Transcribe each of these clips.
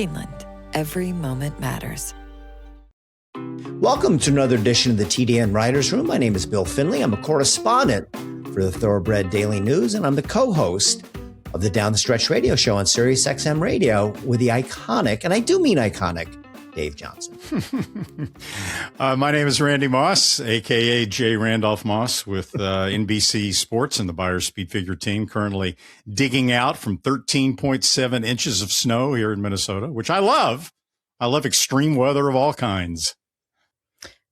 Keeland, every moment matters. Welcome to another edition of the TDN Writers Room. My name is Bill Finley. I'm a correspondent for the Thoroughbred Daily News, and I'm the co-host of the Down the Stretch radio show on Sirius XM Radio with the iconic, and I do mean iconic, Dave Johnson. My name is Randy Moss, a.k.a. J. Randolph Moss with NBC Sports and the Buyers Speed Figure team, currently digging out from 13.7 inches of snow here in Minnesota, which I love. I love extreme weather of all kinds.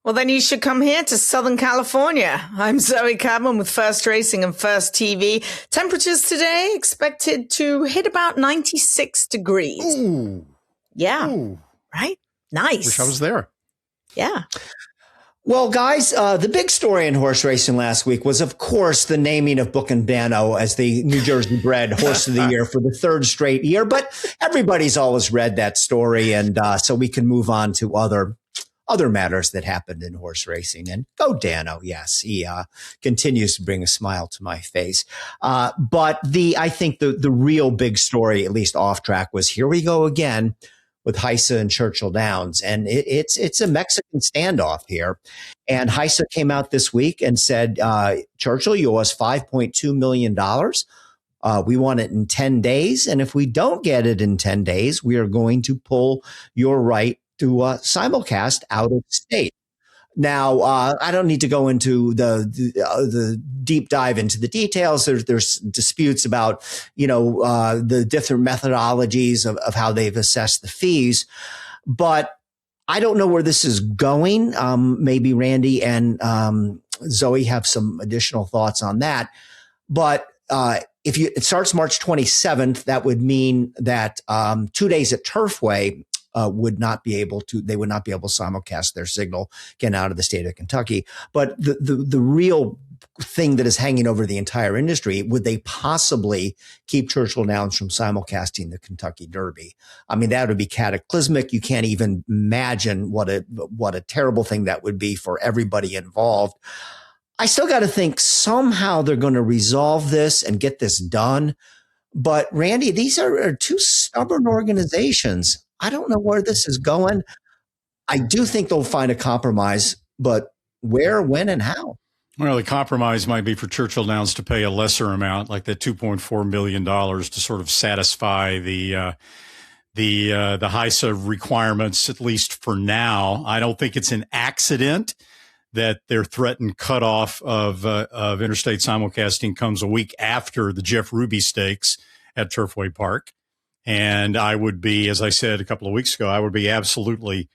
Well, then you should come here to Southern California. I'm Zoe Cadman with First Racing and First TV. Temperatures today expected to hit about 96 degrees. Ooh. Yeah. Ooh. Right? Nice. Wish I was there. Yeah. Well, guys, the big story in horse racing last week was, of course, the naming of Book and Bano as the New Jersey bred Horse of the Year for the third straight year. But everybody's always read that story, and so we can move on to other matters that happened in horse racing. And go Dano. Yes, he continues to bring a smile to my face. But I think the real big story, at least off track, was here we go again with Heisa and Churchill Downs. And it's a Mexican standoff here. And Heisa came out this week and said, Churchill, you owe us $5.2 million. We want it in 10 days. And if we don't get it in 10 days, we are going to pull your right to simulcast out of state. Now, I don't need to go into the deep dive into the details. There's disputes about, the different methodologies of how they've assessed the fees. But I don't know where this is going. Maybe Randy and Zoe have some additional thoughts on that. But it starts March 27th, that would mean that 2 days at Turfway would not be able to simulcast their signal again out of the state of Kentucky. But the real thing that is hanging over the entire industry, would they possibly keep Churchill Downs from simulcasting the Kentucky Derby? I mean, that would be cataclysmic. You can't even imagine what a terrible thing that would be for everybody involved. I still got to think somehow they're going to resolve this and get this done. But Randy, these are two stubborn organizations. I don't know where this is going. I do think they'll find a compromise, but where, when, and how? Well, the compromise might be for Churchill Downs to pay a lesser amount, like that $2.4 million, to sort of satisfy the Heisa requirements, at least for now. I don't think it's an accident that their threatened cutoff of interstate simulcasting comes a week after the Jeff Ruby Stakes at Turfway Park. And I would be, as I said a couple of weeks ago, I would be absolutely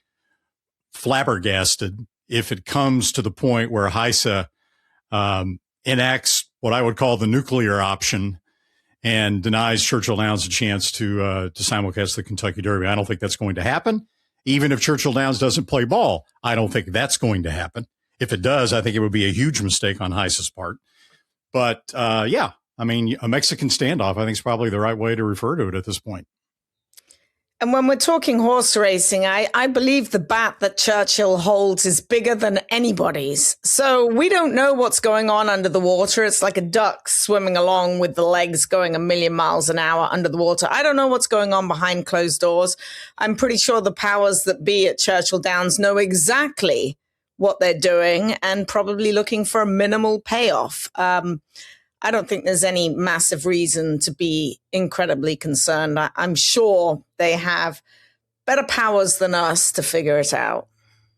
flabbergasted if it comes to the point where Heisa enacts what I would call the nuclear option and denies Churchill Downs a chance to simulcast the Kentucky Derby. I don't think that's going to happen. Even if Churchill Downs doesn't play ball, I don't think that's going to happen. If it does, I think it would be a huge mistake on Heisa's part. But I mean, a Mexican standoff, I think, is probably the right way to refer to it at this point. And when we're talking horse racing, I believe the bat that Churchill holds is bigger than anybody's. So we don't know what's going on under the water. It's like a duck swimming along with the legs going 1,000,000 miles an hour under the water. I don't know what's going on behind closed doors. I'm pretty sure the powers that be at Churchill Downs know exactly what they're doing and probably looking for a minimal payoff. I don't think there's any massive reason to be incredibly concerned. I'm sure they have better powers than us to figure it out.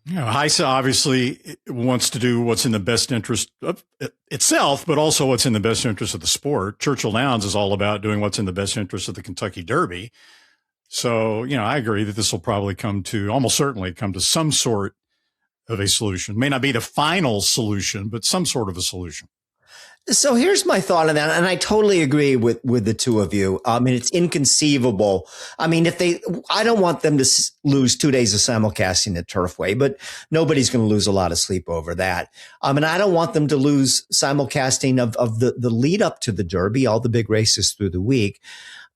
Heisa obviously wants to do what's in the best interest of itself, but also what's in the best interest of the sport. Churchill Downs is all about doing what's in the best interest of the Kentucky Derby. So, I agree that this will probably almost certainly come to some sort of a solution. May not be the final solution, but some sort of a solution. So here's my thought on that, and I totally agree with the two of you. I mean, it's inconceivable. I mean, I don't want them to lose 2 days of simulcasting at Turfway, but nobody's going to lose a lot of sleep over that. And I don't want them to lose simulcasting of the lead up to the Derby, all the big races through the week.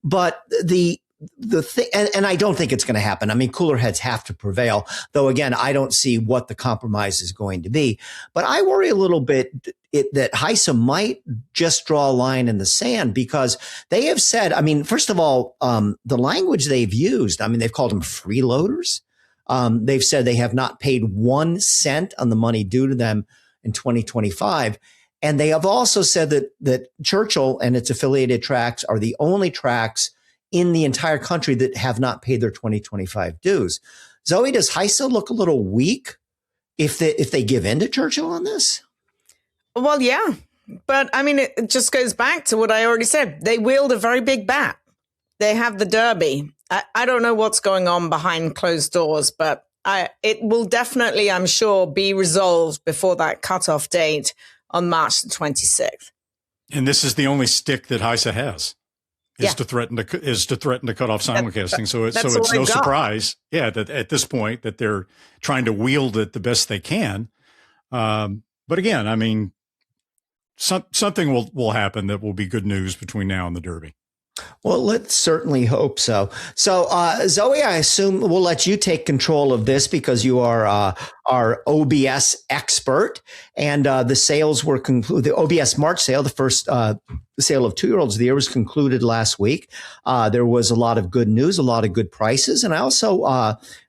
But the the thing, and I don't think it's going to happen. I mean, cooler heads have to prevail, though. Again, I don't see what the compromise is going to be. But I worry a little bit that Heisa might just draw a line in the sand, because they have said, I mean, first of all, the language they've used, I mean, they've called them freeloaders. They've said they have not paid 1 cent on the money due to them in 2025. And they have also said that Churchill and its affiliated tracks are the only tracks in the entire country that have not paid their 2025 dues. Zoe, does Heisa look a little weak if they give in to Churchill on this? Well, yeah. But I mean, it just goes back to what I already said. They wield a very big bat. They have the Derby. I don't know what's going on behind closed doors, but it will definitely, I'm sure, be resolved before that cutoff date on March the 26th. And this is the only stick that Heisa has, is to threaten to cut off simulcasting. So it's no surprise, that at this point that they're trying to wield it the best they can. But again, I mean, something will happen that will be good news between now and the Derby. Well, let's certainly hope so. So, Zoe, I assume we'll let you take control of this because you are our OBS expert, and the sales were concluded. The OBS March sale, the first sale of 2-year-olds of the year, was concluded last week. There was a lot of good news, a lot of good prices, and I also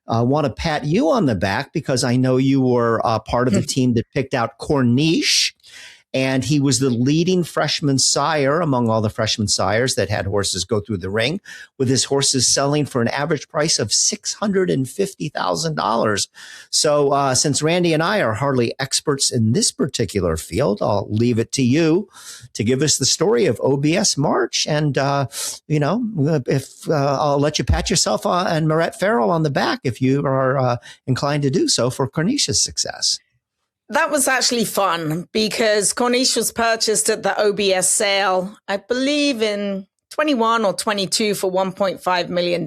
want to pat you on the back because I know you were part of the team that picked out Corniche. And he was the leading freshman sire among all the freshman sires that had horses go through the ring, with his horses selling for an average price of $650,000. So since Randy and I are hardly experts in this particular field, I'll leave it to you to give us the story of OBS March. And, if I'll let you pat yourself and Marette Farrell on the back if you are inclined to do so for Corniche's success. That was actually fun because Corniche was purchased at the OBS sale, I believe in 21 or 22 for $1.5 million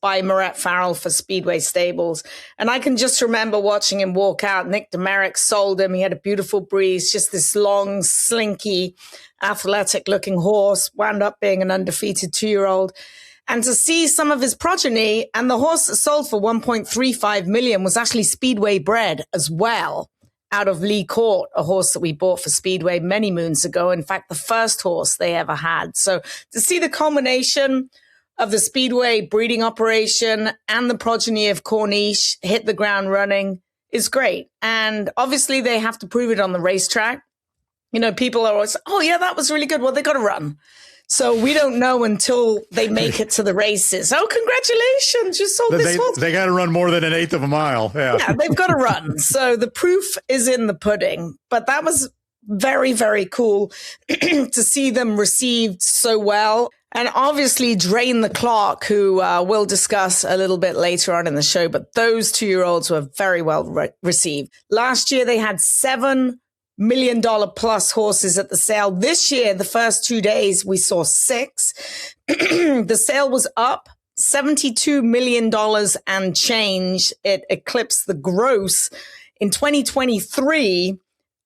by Marette Farrell for Speedway Stables. And I can just remember watching him walk out. Nick Demerick sold him. He had a beautiful breeze, just this long, slinky, athletic-looking horse, wound up being an undefeated 2-year-old. And to see some of his progeny, and the horse that sold for $1.35 million was actually Speedway bred as well, out of Lee Court, a horse that we bought for Speedway many moons ago. In fact, the first horse they ever had. So to see the culmination of the Speedway breeding operation and the progeny of Corniche hit the ground running is great. And obviously they have to prove it on the racetrack. You know, people are always, oh yeah, that was really good. Well, they got to run. So we don't know until they make it to the races. Oh, congratulations. You sold this horse. They got to run more than 1/8 of a mile. Yeah, they've got to run. So the proof is in the pudding. But that was very, very cool to see them received so well. And obviously Drain the Clock, who we'll discuss a little bit later on in the show. But those 2-year-olds were very well received. Last year, they had $7 million plus horses at the sale. This year, the first 2 days, we saw 6. The sale was up $72 million and change. It eclipsed the gross in 2023.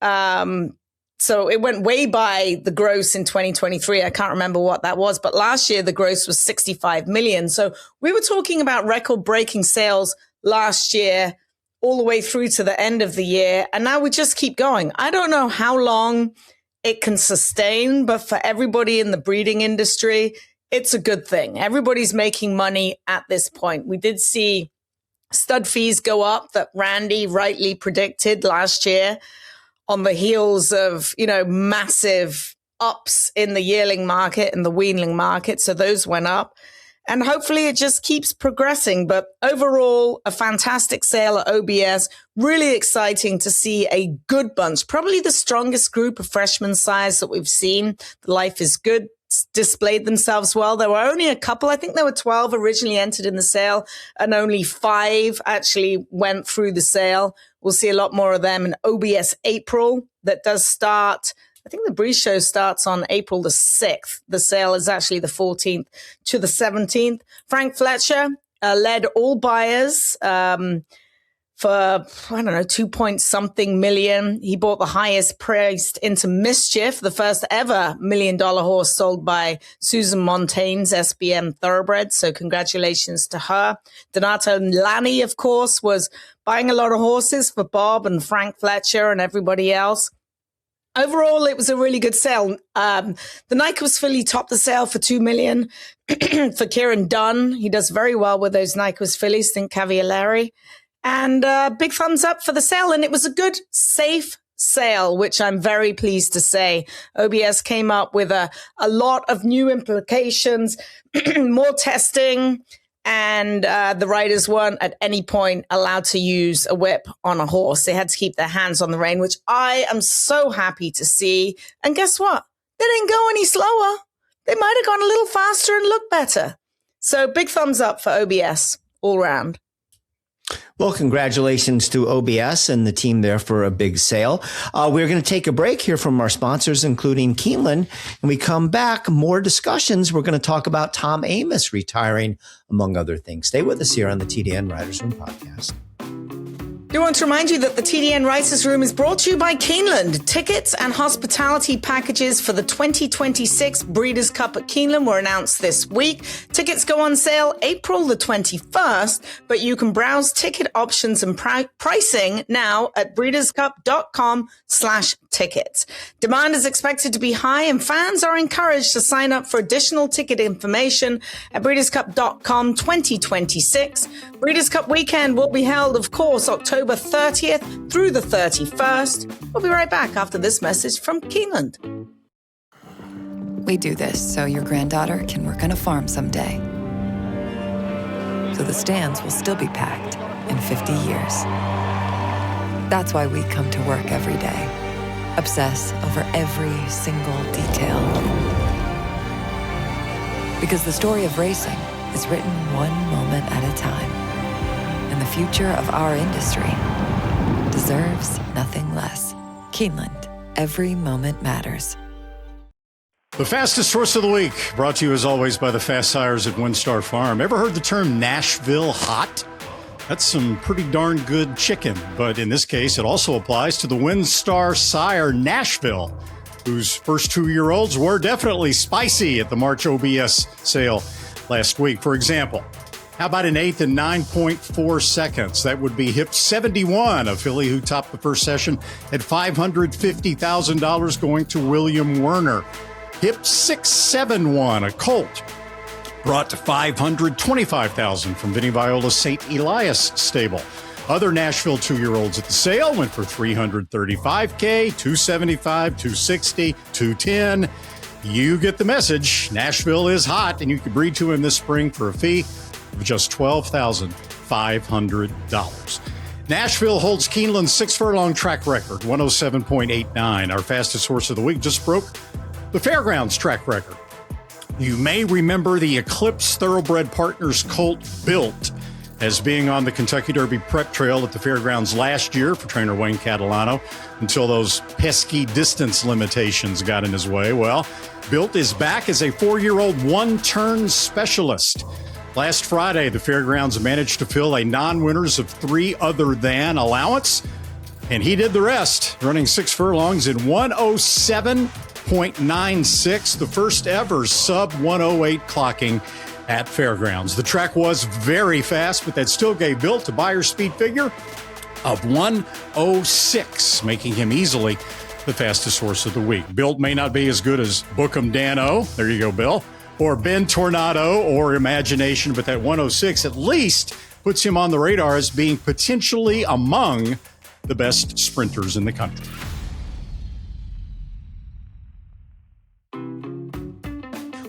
So it went way by the gross in 2023. I can't remember what that was, but last year the gross was 65 million. So we were talking about record-breaking sales last year, all the way through to the end of the year. And now we just keep going. I don't know how long it can sustain, but for everybody in the breeding industry, it's a good thing. Everybody's making money at this point. We did see stud fees go up that Randy rightly predicted last year on the heels of, massive ups in the yearling market and the weanling market. So those went up. And hopefully it just keeps progressing. But overall, a fantastic sale at OBS. Really exciting to see a good bunch. Probably the strongest group of freshman sires that we've seen. The Life is Good displayed themselves well. There were only a couple. I think there were 12 originally entered in the sale, and only 5 actually went through the sale. We'll see a lot more of them in OBS April. That does start, I think the Breeze Show starts on April the 6th. The sale is actually the 14th to the 17th. Frank Fletcher led all buyers for, I don't know, 2-point-something million. He bought the highest priced Into Mischief, the first ever $1 million horse sold by Susan Montaigne's SBM Thoroughbred. So congratulations to her. Donato Lani, of course, was buying a lot of horses for Bob and Frank Fletcher and everybody else. Overall, it was a really good sale. The Nyquist filly topped the sale for $2 million for Kieran Dunn. He does very well with those Nyquist fillies, think Cavalieri. And big thumbs up for the sale. And it was a good, safe sale, which I'm very pleased to say. OBS came up with a lot of new implications, more testing, and the riders weren't at any point allowed to use a whip on a horse. They had to keep their hands on the rein, which I am so happy to see. And guess what? They didn't go any slower. They might have gone a little faster and looked better. So big thumbs up for OBS all round. Well, congratulations to OBS and the team there for a big sale. We're going to take a break here from our sponsors, including Keeland. And we come back, more discussions. We're going to talk about Tom Amos retiring, among other things. Stay with us here on the TDN Writers Room podcast. We want to remind you that the TDN Writers Room is brought to you by Keeland. Tickets and hospitality packages for the 2026 Breeders' Cup at Keeland were announced this week. Tickets go on sale April the 21st, but you can browse ticket options and pricing now at breederscup.com/tickets. Demand is expected to be high and fans are encouraged to sign up for additional ticket information at breederscup.com 2026. Breeders' Cup weekend will be held, of course, October 30th through the 31st. We'll be right back after this message from Keeland. We do this so your granddaughter can work on a farm someday. So the stands will still be packed in 50 years. That's why we come to work every day, obsess over every single detail. Because the story of racing is written one moment at a time. And the future of our industry deserves nothing less. Keeland, every moment matters. The fastest horse of the week, brought to you as always by the Fast Sires at Windstar Farm. Ever heard the term Nashville hot? That's some pretty darn good chicken, but in this case, it also applies to the Windstar sire Nashville, whose first 2-year-olds were definitely spicy at the March OBS sale last week. For example, how about an eighth in 9.4 seconds? That would be Hip 71, a filly who topped the first session at $550,000 going to William Werner. Hip 671, a colt, brought to $525,000 from Vinnie Viola's St. Elias stable. Other Nashville 2-year-olds at the sale went for $335K, $275, $260, $210. You get the message. Nashville is hot, and you can breed to him this spring for a fee of just $12,500. Nashville holds Keeneland's 6-furlong track record, 107.89. Our fastest horse of the week just broke the Fairgrounds track record. You may remember the Eclipse Thoroughbred Partners colt Built as being on the Kentucky Derby prep trail at the Fairgrounds last year for trainer Wayne Catalano until those pesky distance limitations got in his way. Well, Built is back as a 4-year-old one-turn specialist. Last Friday, the Fairgrounds managed to fill a non-winners of 3 other than allowance, and he did the rest, running 6 furlongs in 107.96, the first ever sub-108 clocking at Fairgrounds. The track was very fast, but that still gave Built a buyer speed figure of 106, making him easily the fastest horse of the week. Built may not be as good as Bookham Dano, there you go, Bill, or Ben Tornado or Imagination, but that 106 at least puts him on the radar as being potentially among the best sprinters in the country.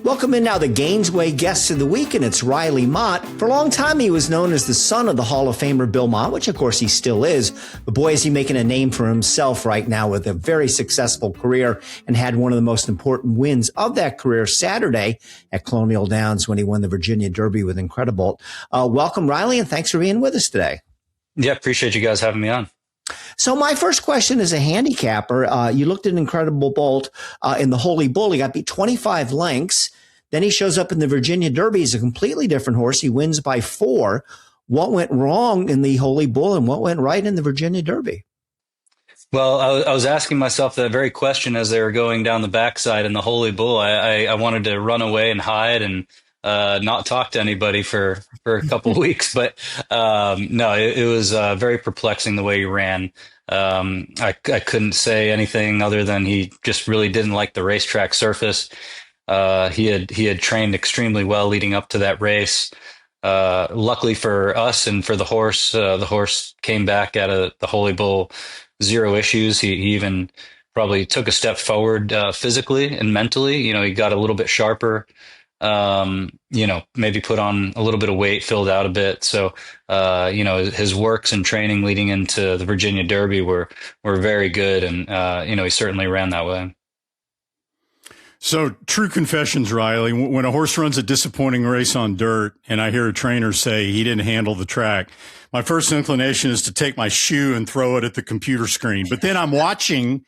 Welcome in now the Gainesway guest of the week, and it's Riley Mott. For a long time, he was known as the son of the Hall of Famer Bill Mott, which of course he still is. But boy, is he making a name for himself right now with a very successful career, and had one of the most important wins of that career Saturday at Colonial Downs when he won the Virginia Derby with Incredibolt. Welcome, Riley, and thanks for being with us today. Yeah, appreciate you guys having me on. So my first question is a handicapper. You looked at Incredibolt in the Holy Bull. He got beat 25 lengths. Then he shows up in the Virginia Derby. He's a completely different horse. He wins by 4. what went wrong in the Holy Bull and what went right in the Virginia Derby? Well, I was asking myself that very question as they were going down the backside in the Holy Bull. I wanted to run away and hide and not talk to anybody for a couple weeks, but no, it was very perplexing the way he ran. I couldn't say anything other than he just really didn't like the racetrack surface. He had trained extremely well leading up to that race. Luckily for us and for the horse came back out of the Holy Bull zero issues. He even probably took a step forward physically and mentally. He got a little bit sharper. Maybe put on a little bit of weight, filled out a bit. So, his works and training leading into the Virginia Derby were very good. And, he certainly ran that way. So true confessions, Riley, when a horse runs a disappointing race on dirt and I hear a trainer say he didn't handle the track, my first inclination is to take my shoe and throw it at the computer screen. But then I'm watching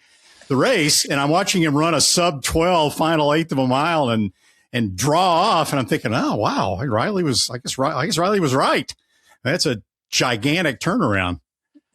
the race and I'm watching him run a sub 12 final eighth of a mile and draw off. And I'm thinking, oh, wow, I guess Riley was right. That's a gigantic turnaround.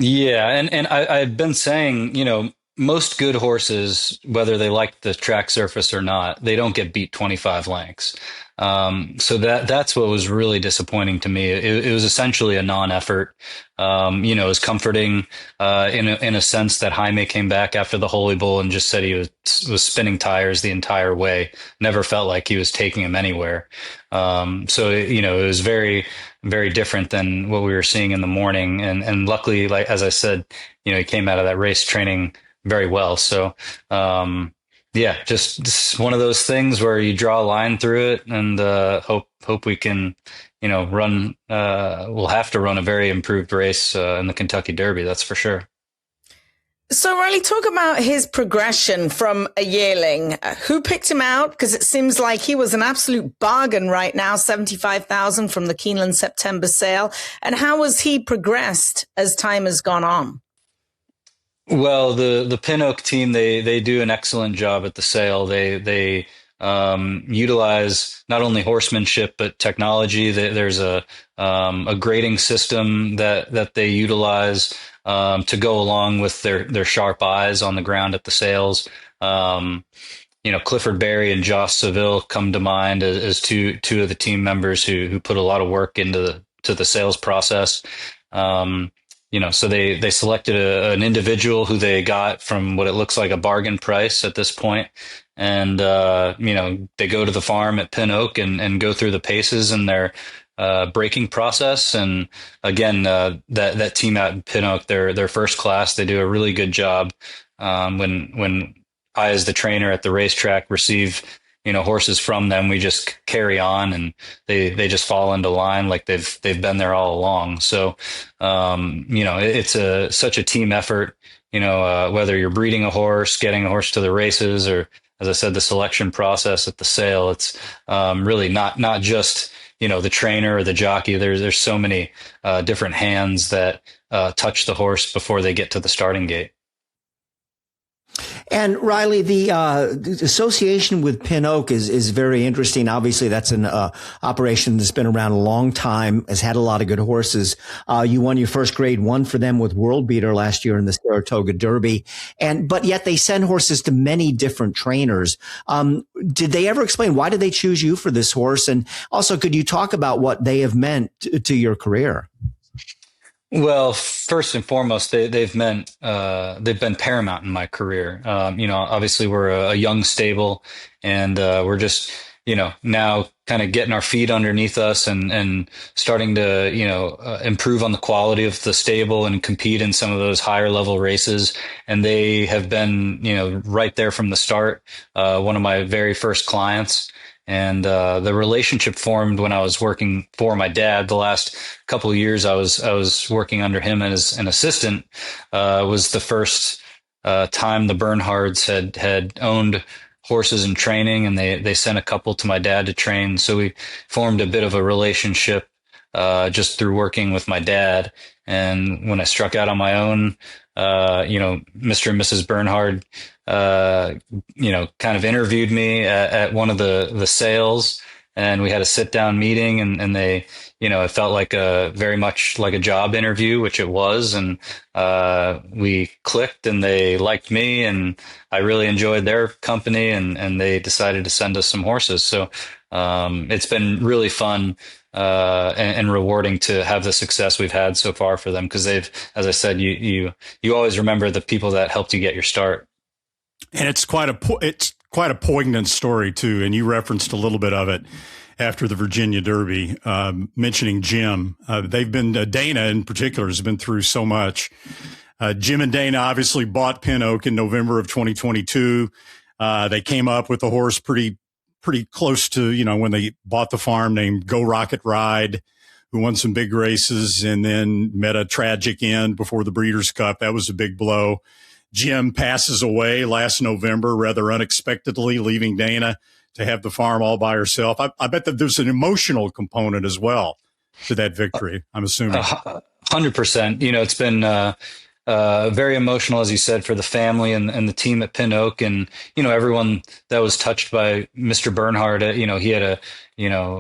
Yeah. And I've been saying, most good horses, whether they like the track surface or not, they don't get beat 25 lengths. So that's what was really disappointing to me. It was essentially a non-effort. It was comforting in a sense that Jaime came back after the Holy Bull and just said he was spinning tires the entire way. Never felt like he was taking him anywhere. It was very, very different than what we were seeing in the morning. And luckily, like as I said, he came out of that race training very well. So, just one of those things where you draw a line through it and hope we can, run. We'll have to run a very improved race in the Kentucky Derby. That's for sure. So, Riley, talk about his progression from a yearling. Who picked him out? Because it seems like he was an absolute bargain right now, $75,000 from the Keeland September sale. And how has he progressed as time has gone on? Well, the Pin Oak team, they do an excellent job at the sale. They utilize not only horsemanship but technology. There's a grading system that they utilize to go along with their sharp eyes on the ground at the sales. Clifford Berry and Josh Seville come to mind as two of the team members who put a lot of work into the sales process. So they selected an individual who they got from what it looks like a bargain price at this point. And, they go to the farm at Pin Oak and go through the paces in their breaking process. And again, that team out in Pin Oak, they're first class. They do a really good job. When I, as the trainer at the racetrack, receive horses from them, we just carry on and they just fall into line like they've been there all along. So, it's such a team effort, whether you're breeding a horse, getting a horse to the races, or as I said, the selection process at the sale. It's, really not just, the trainer or the jockey. There's so many, different hands that, touch the horse before they get to the starting gate. And Riley, the association with Pin Oak is very interesting. Obviously, that's an operation that's been around a long time, has had a lot of good horses. You won your first grade one for them with World Beater last year in the Saratoga Derby, but yet they send horses to many different trainers. Did they ever explain why did they choose you for this horse? And also, could you talk about what they have meant to your career? Well, first and foremost, they've been paramount in my career. Obviously we're a young stable and, we're just, now kind of getting our feet underneath us and starting to, improve on the quality of the stable and compete in some of those higher level races. And they have been, right there from the start, one of my very first clients. And the relationship formed when I was working for my dad. The last couple of years I was working under him as an assistant. Was the first time the Bernhards had owned horses in training, and they sent a couple to my dad to train. So we formed a bit of a relationship just through working with my dad. And when I struck out on my own, Mr. and Mrs. Bernhard, kind of interviewed me at one of the sales and we had a sit down meeting, and they, it felt like very much like a job interview, which it was. And we clicked, and they liked me, and I really enjoyed their company, and they decided to send us some horses. So it's been really fun and rewarding to have the success we've had so far for them, because they've, as I said, you always remember the people that helped you get your start. And it's quite a poignant story too. And you referenced a little bit of it after the Virginia Derby, mentioning Jim. They've been, Dana in particular has been through so much. Jim and Dana obviously bought Pin Oak in November of 2022. They came up with a horse pretty close to, when they bought the farm, named Go Rocket Ride, who won some big races and then met a tragic end before the Breeders' Cup. That was a big blow. Jim passes away last November, rather unexpectedly, leaving Dana to have the farm all by herself. I bet that there's an emotional component as well to that victory, I'm assuming. 100%. It's been very emotional, as you said, for the family and the team at Pin Oak, and everyone that was touched by Mr. Bernhard. He had a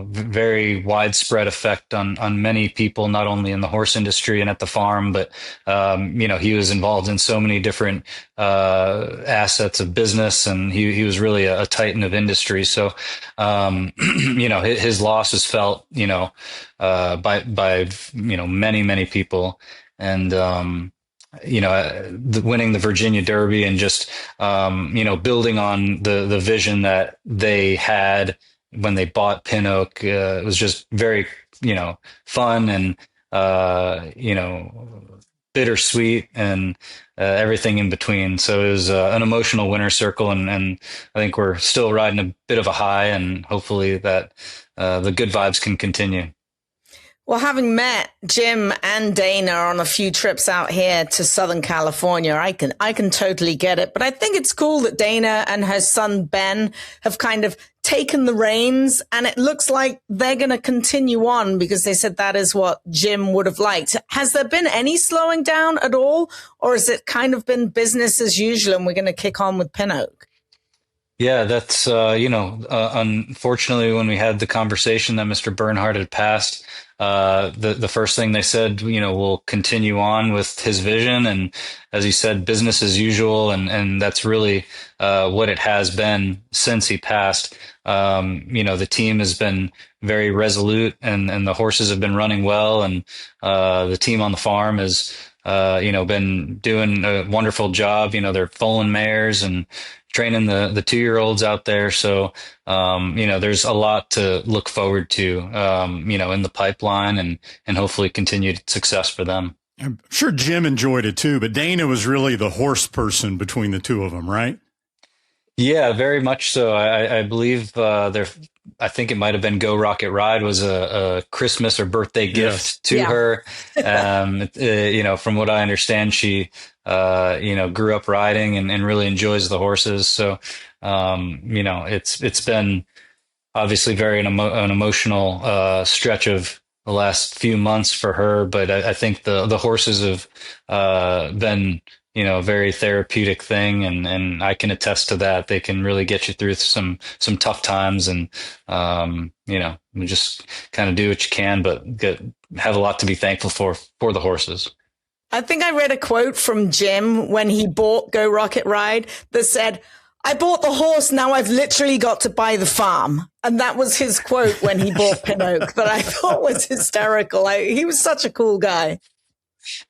very widespread effect on many people, not only in the horse industry and at the farm, but he was involved in so many different assets of business, and he was really a titan of industry. So his loss is felt by many people, and winning the Virginia Derby and just, building on the vision that they had when they bought Pin Oak, it was just very, fun and, bittersweet and everything in between. So it was an emotional winner's circle, and I think we're still riding a bit of a high, and hopefully that the good vibes can continue. Well, having met Jim and Dana on a few trips out here to Southern California, I can totally get it. But I think it's cool that Dana and her son Ben have kind of taken the reins, and it looks like they're going to continue on, because they said that is what Jim would have liked. Has there been any slowing down at all, or has it kind of been business as usual and we're going to kick on with Pin Oak? Yeah, that's, unfortunately, when we had the conversation that Mr. Bernhard had passed, the first thing they said, we'll continue on with his vision. And as he said, business as usual. And that's really, what it has been since he passed. The team has been very resolute, and the horses have been running well. And, the team on the farm has, been doing a wonderful job. They're foaling mares and training the 2-year-olds out there. So, there's a lot to look forward to, in the pipeline, and hopefully continued success for them. I'm sure Jim enjoyed it too, but Dana was really the horse person between the two of them, right? Yeah, very much so. I believe I think it might have been Go Rocket Ride was a Christmas or birthday gift to her. From what I understand, she grew up riding and really enjoys the horses. So it's been obviously very an emotional stretch of the last few months for her. But I think the horses have been a very therapeutic thing, and I can attest to that. They can really get you through some tough times, and you just kind of do what you can, but have a lot to be thankful for the horses. I think I read a quote from Jim when he bought Go Rocket Ride that said, "I bought the horse, now I've literally got to buy the farm." And that was his quote when he bought Pin Oak, that I thought was hysterical. He was such a cool guy.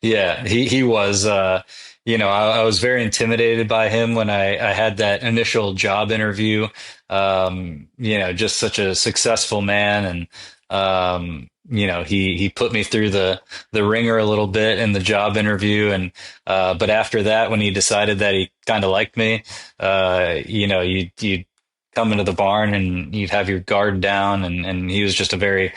Yeah, he was. I was very intimidated by him when I had that initial job interview. Just such a successful man, and he put me through the ringer a little bit in the job interview, and but after that, when he decided that he kind of liked me, you'd come into the barn and you'd have your guard down, and he was just a very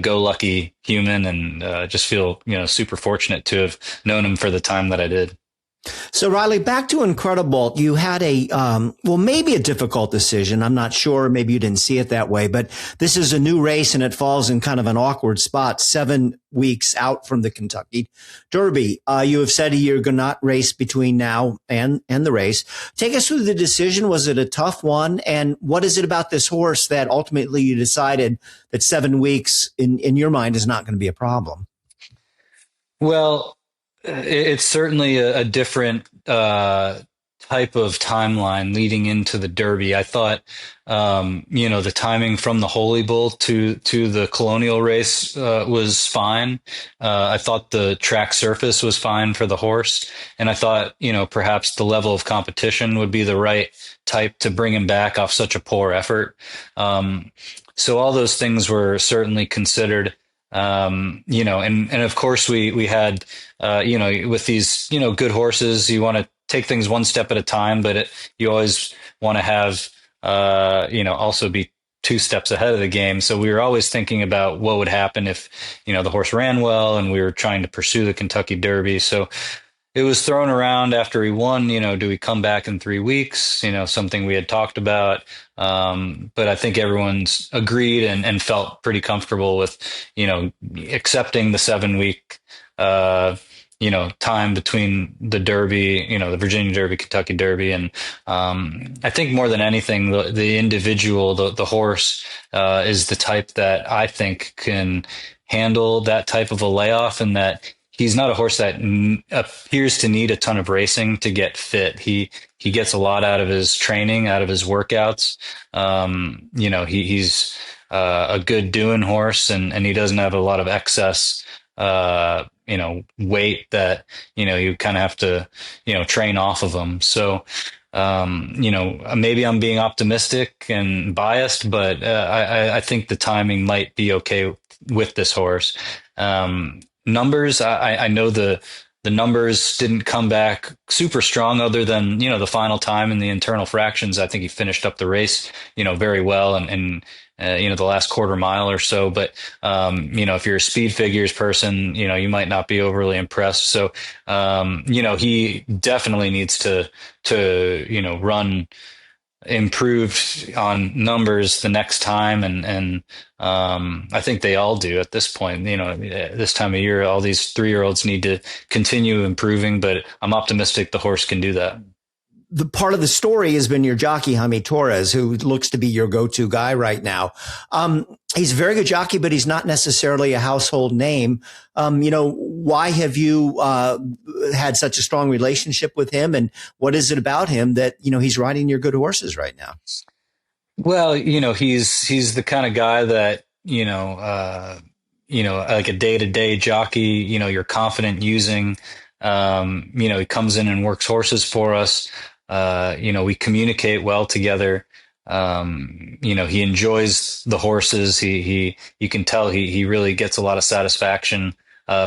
go lucky human, and just feel super fortunate to have known him for the time that I did. So Riley, back to Incredibolt, you had maybe a difficult decision. I'm not sure. Maybe you didn't see it that way, but this is a new race and it falls in kind of an awkward spot, 7 weeks out from the Kentucky Derby. You have said you're going to not race between now and the race. Take us through the decision. Was it a tough one? And what is it about this horse that ultimately you decided that 7 weeks in your mind is not going to be a problem? Well, it's certainly a different type of timeline leading into the Derby. I thought, the timing from the Holy Bull to the Colonial race was fine. I thought the track surface was fine for the horse, and I thought, perhaps the level of competition would be the right type to bring him back off such a poor effort. So all those things were certainly considered. And of course we had, with these, good horses, you want to take things one step at a time, but you always want to have, also be 2 steps ahead of the game. So we were always thinking about what would happen if, the horse ran well and we were trying to pursue the Kentucky Derby. So it was thrown around after he won, do we come back in 3 weeks? Something we had talked about. But I think everyone's agreed and felt pretty comfortable with, accepting the 7 week, time between the Derby, the Virginia Derby, Kentucky Derby. And I think more than anything, the individual, the horse is the type that I think can handle that type of a layoff, and that he's not a horse that appears to need a ton of racing to get fit. He gets a lot out of his training, out of his workouts. He's a good doing horse, and he doesn't have a lot of excess, weight that, you kind of have to, train off of him. So, maybe I'm being optimistic and biased, but I think the timing might be okay with this horse. Numbers, I know the numbers didn't come back super strong, other than, the final time in the internal fractions. I think he finished up the race, very well, and the last quarter mile or so. But, if you're a speed figures person, you might not be overly impressed. So, he definitely needs to run improved on numbers the next time. And I think they all do at this point. This time of year, all these 3-year-olds need to continue improving, but I'm optimistic the horse can do that. The part of the story has been your jockey, Jaime Torres, who looks to be your go-to guy right now. He's a very good jockey, but he's not necessarily a household name. Why have you had such a strong relationship with him, and what is it about him that, he's riding your good horses right now? Well, he's the kind of guy that, like a day-to-day jockey, you're confident using. He comes in and works horses for us. We communicate well together. He enjoys the horses. You can tell he really gets a lot of satisfaction,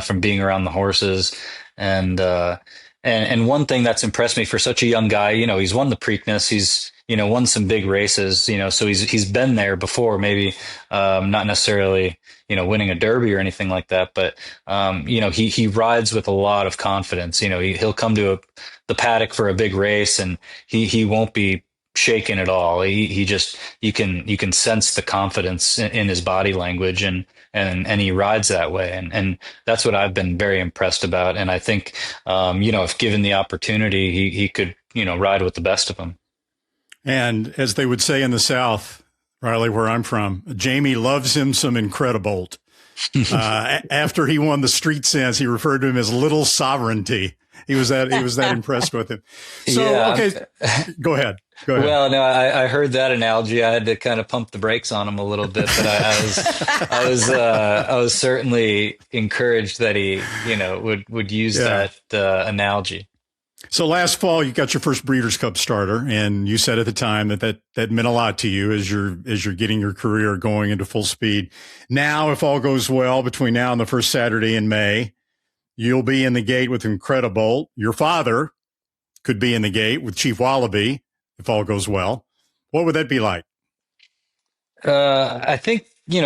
from being around the horses. And one thing that's impressed me for such a young guy, he's won the Preakness. He's, won some big races, so he's been there before, maybe, not necessarily, winning a Derby or anything like that. But, he rides with a lot of confidence. He'll come to the paddock for a big race, and he won't be shaken at all. He just, you can sense the confidence in his body language, and he rides that way. And that's what I've been very impressed about. And I think, if given the opportunity, he could, ride with the best of them. And as they would say in the South, Riley, where I'm from, Jaime loves him some Incredibolt. After he won the Street Sense, he referred to him as Little Sovereignty. He was that impressed with him. So, yeah. Okay, go ahead. Well, no, I heard that analogy. I had to kind of pump the brakes on him a little bit, but I was certainly encouraged that he, would use that analogy. So last fall, you got your first Breeders' Cup starter, and you said at the time that meant a lot to you as you're getting your career going into full speed. Now, if all goes well, between now and the first Saturday in May, you'll be in the gate with Incredibolt. Your father could be in the gate with Chief Wallaby, if all goes well. What would that be like? I think,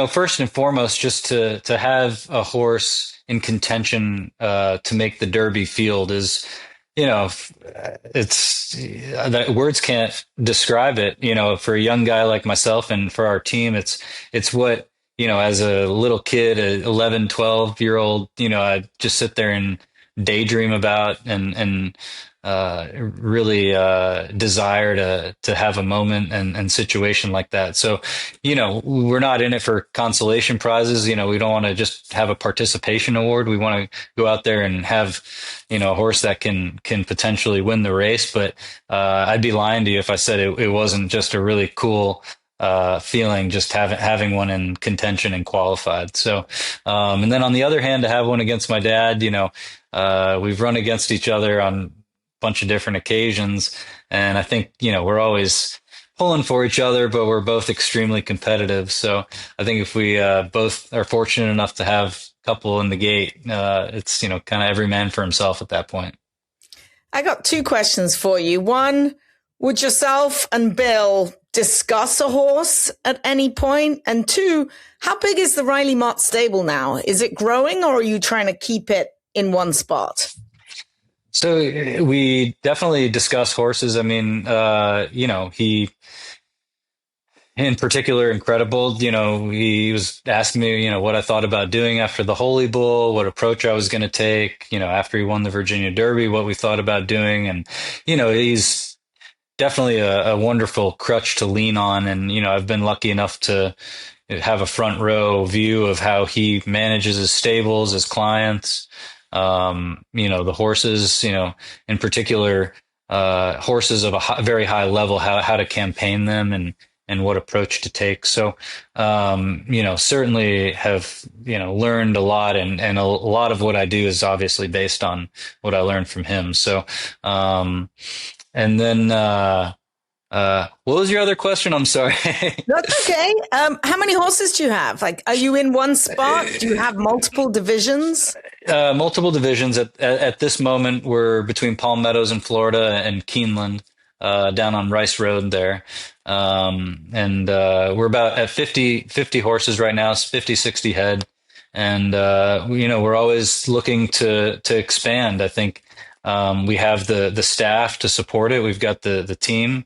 first and foremost, just to have a horse in contention to make the Derby field is it's that words can't describe it. For a young guy like myself and for our team, it's what, as a little kid, a 11, 12-year-old, I just sit there and daydream about and really desire to have a moment and situation like that. So, we're not in it for consolation prizes. We don't want to just have a participation award. We want to go out there and have, a horse that can potentially win the race. But I'd be lying to you if I said it wasn't just a really cool feeling just having one in contention and qualified. So, and then on the other hand, to have one against my dad, we've run against each other on a bunch of different occasions. And I think, we're always pulling for each other, but we're both extremely competitive. So I think if we both are fortunate enough to have a couple in the gate, it's, kind of every man for himself at that point. I got two questions for you. One, would yourself and Bill discuss a horse at any point? And two, how big is the Riley Mott stable now? Is it growing, or are you trying to keep it in one spot? So we definitely discuss horses. I mean, he, in particular, Incredibolt, he was asking me, what I thought about doing after the Holy Bull, what approach I was going to take, after he won the Virginia Derby, what we thought about doing. And, he's definitely a wonderful crutch to lean on. And, I've been lucky enough to have a front row view of how he manages his stables, his clients, the horses, in particular, horses of a very high level, how to campaign them and what approach to take. So, certainly have, learned a lot, and a lot of what I do is obviously based on what I learned from him. So, and then, what was your other question? I'm sorry. That's okay. How many horses do you have? Like, are you in one spot? Do you have multiple divisions? Multiple divisions. At this moment, we're between Palm Meadows in Florida and Keeland, down on Rice Road there. And we're about at 50 horses right now. It's 50, 60 head. And, we're always looking to expand. I think, we have the staff to support it. We've got the team,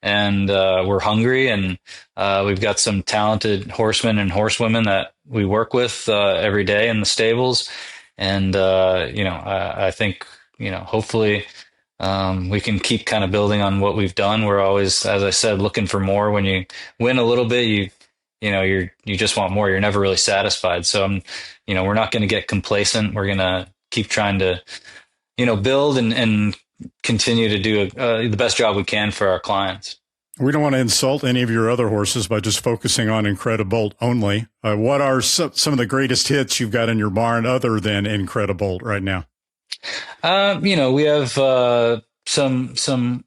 and we're hungry, and we've got some talented horsemen and horsewomen that we work with every day in the stables. And I think hopefully we can keep kind of building on what we've done. We're always, as I said, looking for more. When you win a little bit, you just want more. You're never really satisfied. So we're not going to get complacent. We're going to keep trying to build and continue to do the best job we can for our clients. We don't want to insult any of your other horses by just focusing on Incredibolt only. What are some of the greatest hits you've got in your barn other than Incredibolt right now? We have some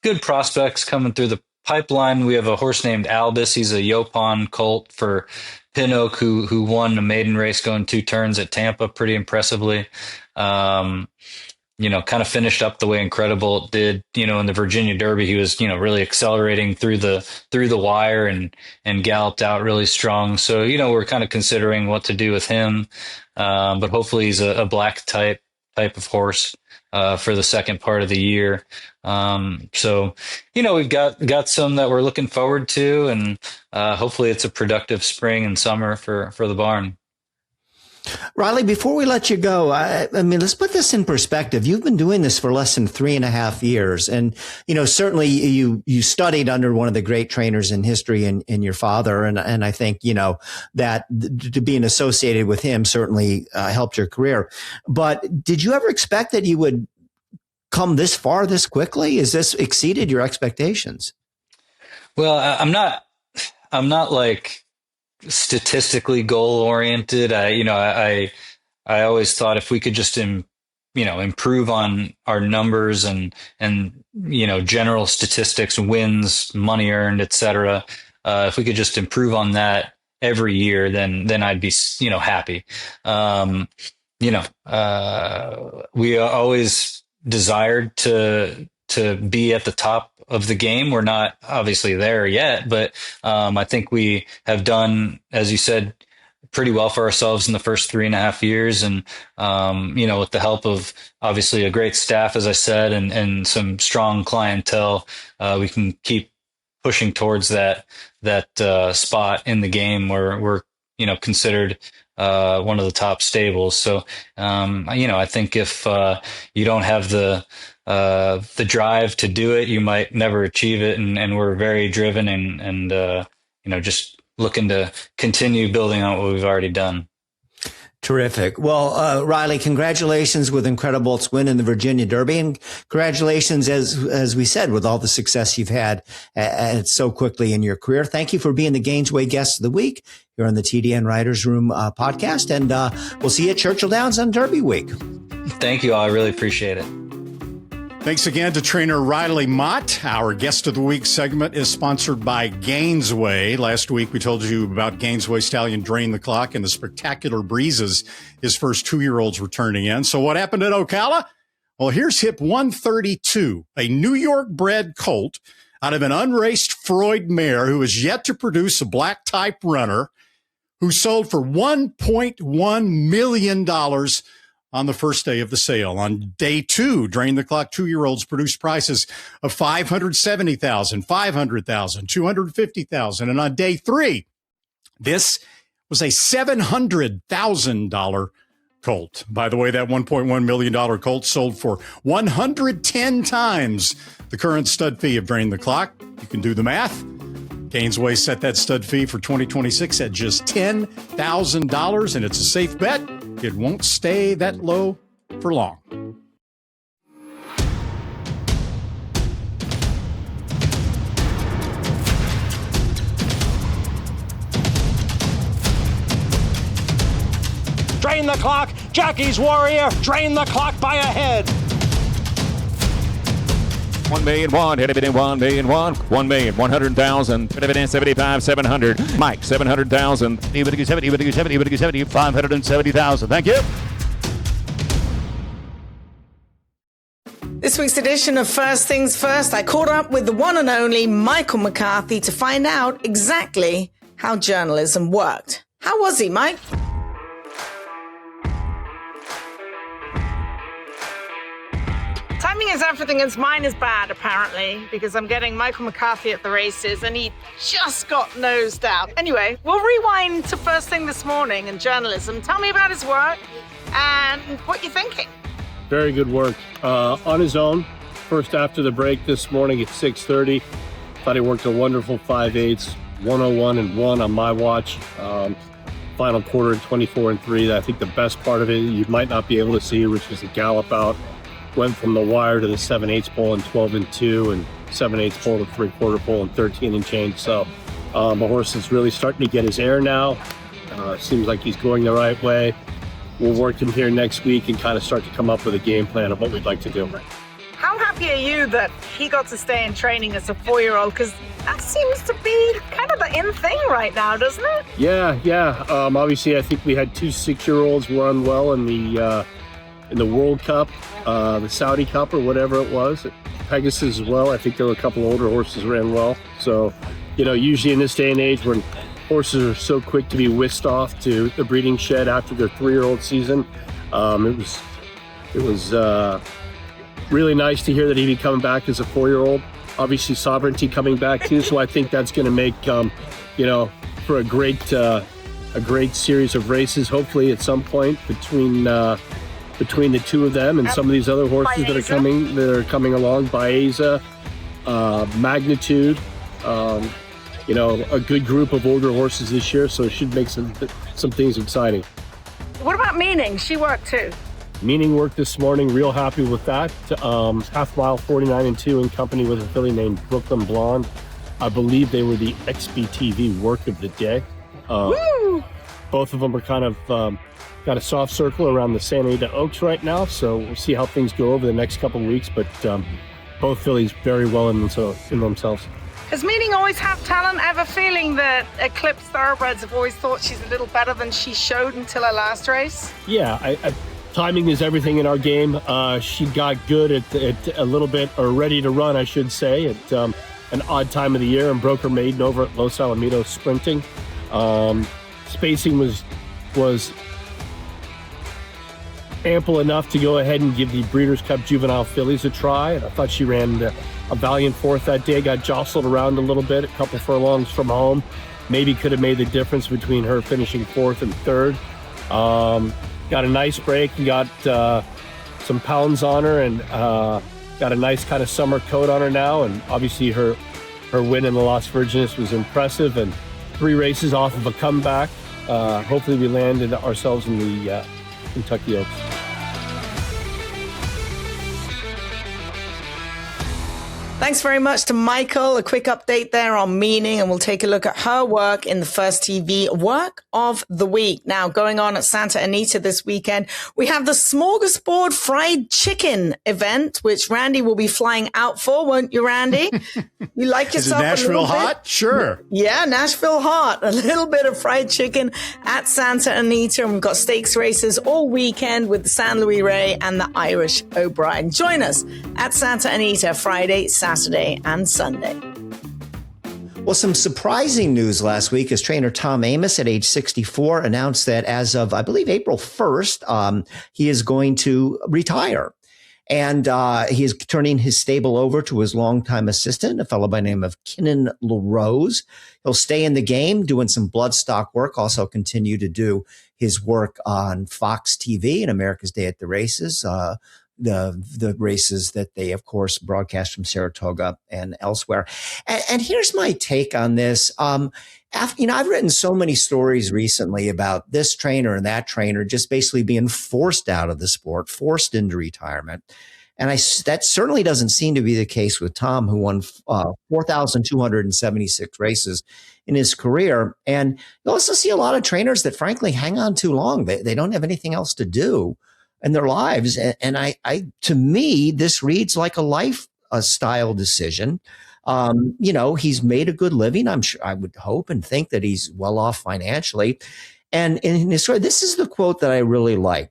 good prospects coming through the pipeline. We have a horse named Albus. He's a Yopon colt for Pinnock, who won a maiden race going 2 turns at Tampa pretty impressively. Kind of finished up the way Incredibolt did, in the Virginia Derby. He was, really accelerating through the wire and galloped out really strong. So, we're kind of considering what to do with him. But hopefully he's a black type of horse, for the second part of the year. So, we've got some that we're looking forward to, and, hopefully it's a productive spring and summer for the barn. Riley, before we let you go, I mean, let's put this in perspective. You've been doing this for less than 3.5 years. And, certainly you studied under one of the great trainers in history in your father. And I think, that to being associated with him certainly helped your career. But did you ever expect that you would come this far this quickly? Has this exceeded your expectations? Well, I'm not like statistically goal oriented. I always thought if we could just improve on our numbers and general statistics, wins, money earned, etc. If we could just improve on that every year, then I'd be happy. We always desired to be at the top of the game. We're not obviously there yet, but I think we have done, as you said, pretty well for ourselves in the first 3.5 years. And, with the help of obviously a great staff, as I said, and some strong clientele, we can keep pushing towards that spot in the game where we're, considered one of the top stables. So, I think if you don't have the drive to do it, you might never achieve it. And we're very driven and just looking to continue building on what we've already done. Terrific. Well, Riley, congratulations with Incredibolt's win in the Virginia Derby, and congratulations, as we said, with all the success you've had so quickly in your career. Thank you for being the Gainesway Guest of the Week here on the TDN Writers Room podcast, and we'll see you at Churchill Downs on Derby Week. Thank you all. I really appreciate it. Thanks again to trainer Riley Mott. Our Guest of the Week segment is sponsored by Gainesway. Last week, we told you about Gainesway stallion Drain the Clock and the spectacular breezes his first 2-year-olds were turning in. So what happened at Ocala? Well, here's hip 132, a New York bred colt out of an unraced Freud mare who is yet to produce a black type runner, who sold for $1.1 million on the first day of the sale. On day 2, Drain the Clock 2-year-olds produced prices of $570,000, $500,000, $250,000. And on day 3, this was a $700,000 colt. By the way, that $1.1 million colt sold for 110 times the current stud fee of Drain the Clock. You can do the math. Gainesway set that stud fee for 2026 at just $10,000, and it's a safe bet. It won't stay that low for long. Drain the clock, Jockey's Warrior, drain the clock by a head. 1 million, hit it in 1 million, 1,100,000, hit it in 75,700. Mike, 700,000, 570,000. Thank you. This week's edition of First Things First, I caught up with the one and only Michael McCarthy to find out exactly how journalism worked. How was he, Mike? Timing is everything, and mine is bad, apparently, because I'm getting Michael McCarthy at the races, and he just got nosed out. Anyway, we'll rewind to first thing this morning in journalism. Tell me about his work and what you're thinking. Very good work. On his own, first after the break this morning at 6:30. Thought he worked a wonderful 5/8, 101-1 on my watch. Final quarter, 24-3. I think the best part of it, you might not be able to see, which is the gallop out. Went from the wire to the 7/8 pole and 12-2, and 7/8 pole to 3/4 pole and 13 and change. So the horse is really starting to get his air now. Seems like he's going the right way. We'll work him here next week and kind of start to come up with a game plan of what we'd like to do. How happy are you that he got to stay in training as a 4-year-old? Because that seems to be kind of the in thing right now, doesn't it? Yeah. Obviously, I think we had 2 6-year-olds run well in the World Cup, the Saudi Cup or whatever it was. Pegasus as well. I think there were a couple older horses ran well. So, usually in this day and age when horses are so quick to be whisked off to the breeding shed after their 3-year-old season, it was really nice to hear that he'd be coming back as a 4-year-old. Obviously, Sovereignty coming back too. So I think that's going to make, for a great series of races, hopefully at some point between the 2 of them and some of these other horses that are coming along. Baeza, Magnitude, a good group of older horses this year, so it should make some things exciting. What about Meaning? She worked too. Meaning worked this morning, real happy with that. Half mile 49-2 in company with a filly named Brooklyn Blonde. I believe they were the XBTV work of the day. Woo! Both of them are kind of got a soft circle around the Santa Ana Oaks right now, so we'll see how things go over the next couple of weeks, but both fillies very well in themselves. Has Meaning always have talent? I have a feeling that Eclipse Thoroughbreds have always thought she's a little better than she showed until her last race. Yeah, timing is everything in our game. She got good at a little bit, or ready to run, I should say, at an odd time of the year and broke her maiden over at Los Alamitos sprinting. Spacing was was ample enough to go ahead and give the Breeders' Cup Juvenile Fillies a try. And I thought she ran a valiant fourth that day, got jostled around a little bit, a couple furlongs from home. Maybe could have made the difference between her finishing fourth and third. Got a nice break and got some pounds on her, and got a nice kind of summer coat on her now. And obviously her win in the Las Virgenes was impressive, and 3 races off of a comeback. Hopefully we landed ourselves in the Kentucky Oaks. Thanks very much to Michael. A quick update there on Meaning, and we'll take a look at her work in the First TV Work of the Week. Now, going on at Santa Anita this weekend, we have the Smorgasbord Fried Chicken event, which Randy will be flying out for, won't you, Randy? You like yourself Is it Nashville hot? Sure. Yeah, Nashville hot. A little bit of fried chicken at Santa Anita, and we've got stakes races all weekend with the San Luis Rey and the Irish O'Brien. Join us at Santa Anita Friday, Saturday, and Sunday. Well, some surprising news last week as trainer Tom Amos at age 64 announced that as of, I believe, April 1st, he is going to retire. And he is turning his stable over to his longtime assistant, a fellow by the name of Kinnan LaRose. He'll stay in the game doing some bloodstock work, also continue to do his work on Fox TV and America's Day at the Races, the races that they, of course, broadcast from Saratoga and elsewhere. And here's my take on this. I've written so many stories recently about this trainer and that trainer just basically being forced out of the sport, forced into retirement. And that certainly doesn't seem to be the case with Tom, who won 4,276 races in his career. And you also see a lot of trainers that, frankly, hang on too long. They don't have anything else to do in their lives. And to me, this reads like a lifestyle decision. He's made a good living. I'm sure, I would hope and think that he's well off financially. And in his story, this is the quote that I really like.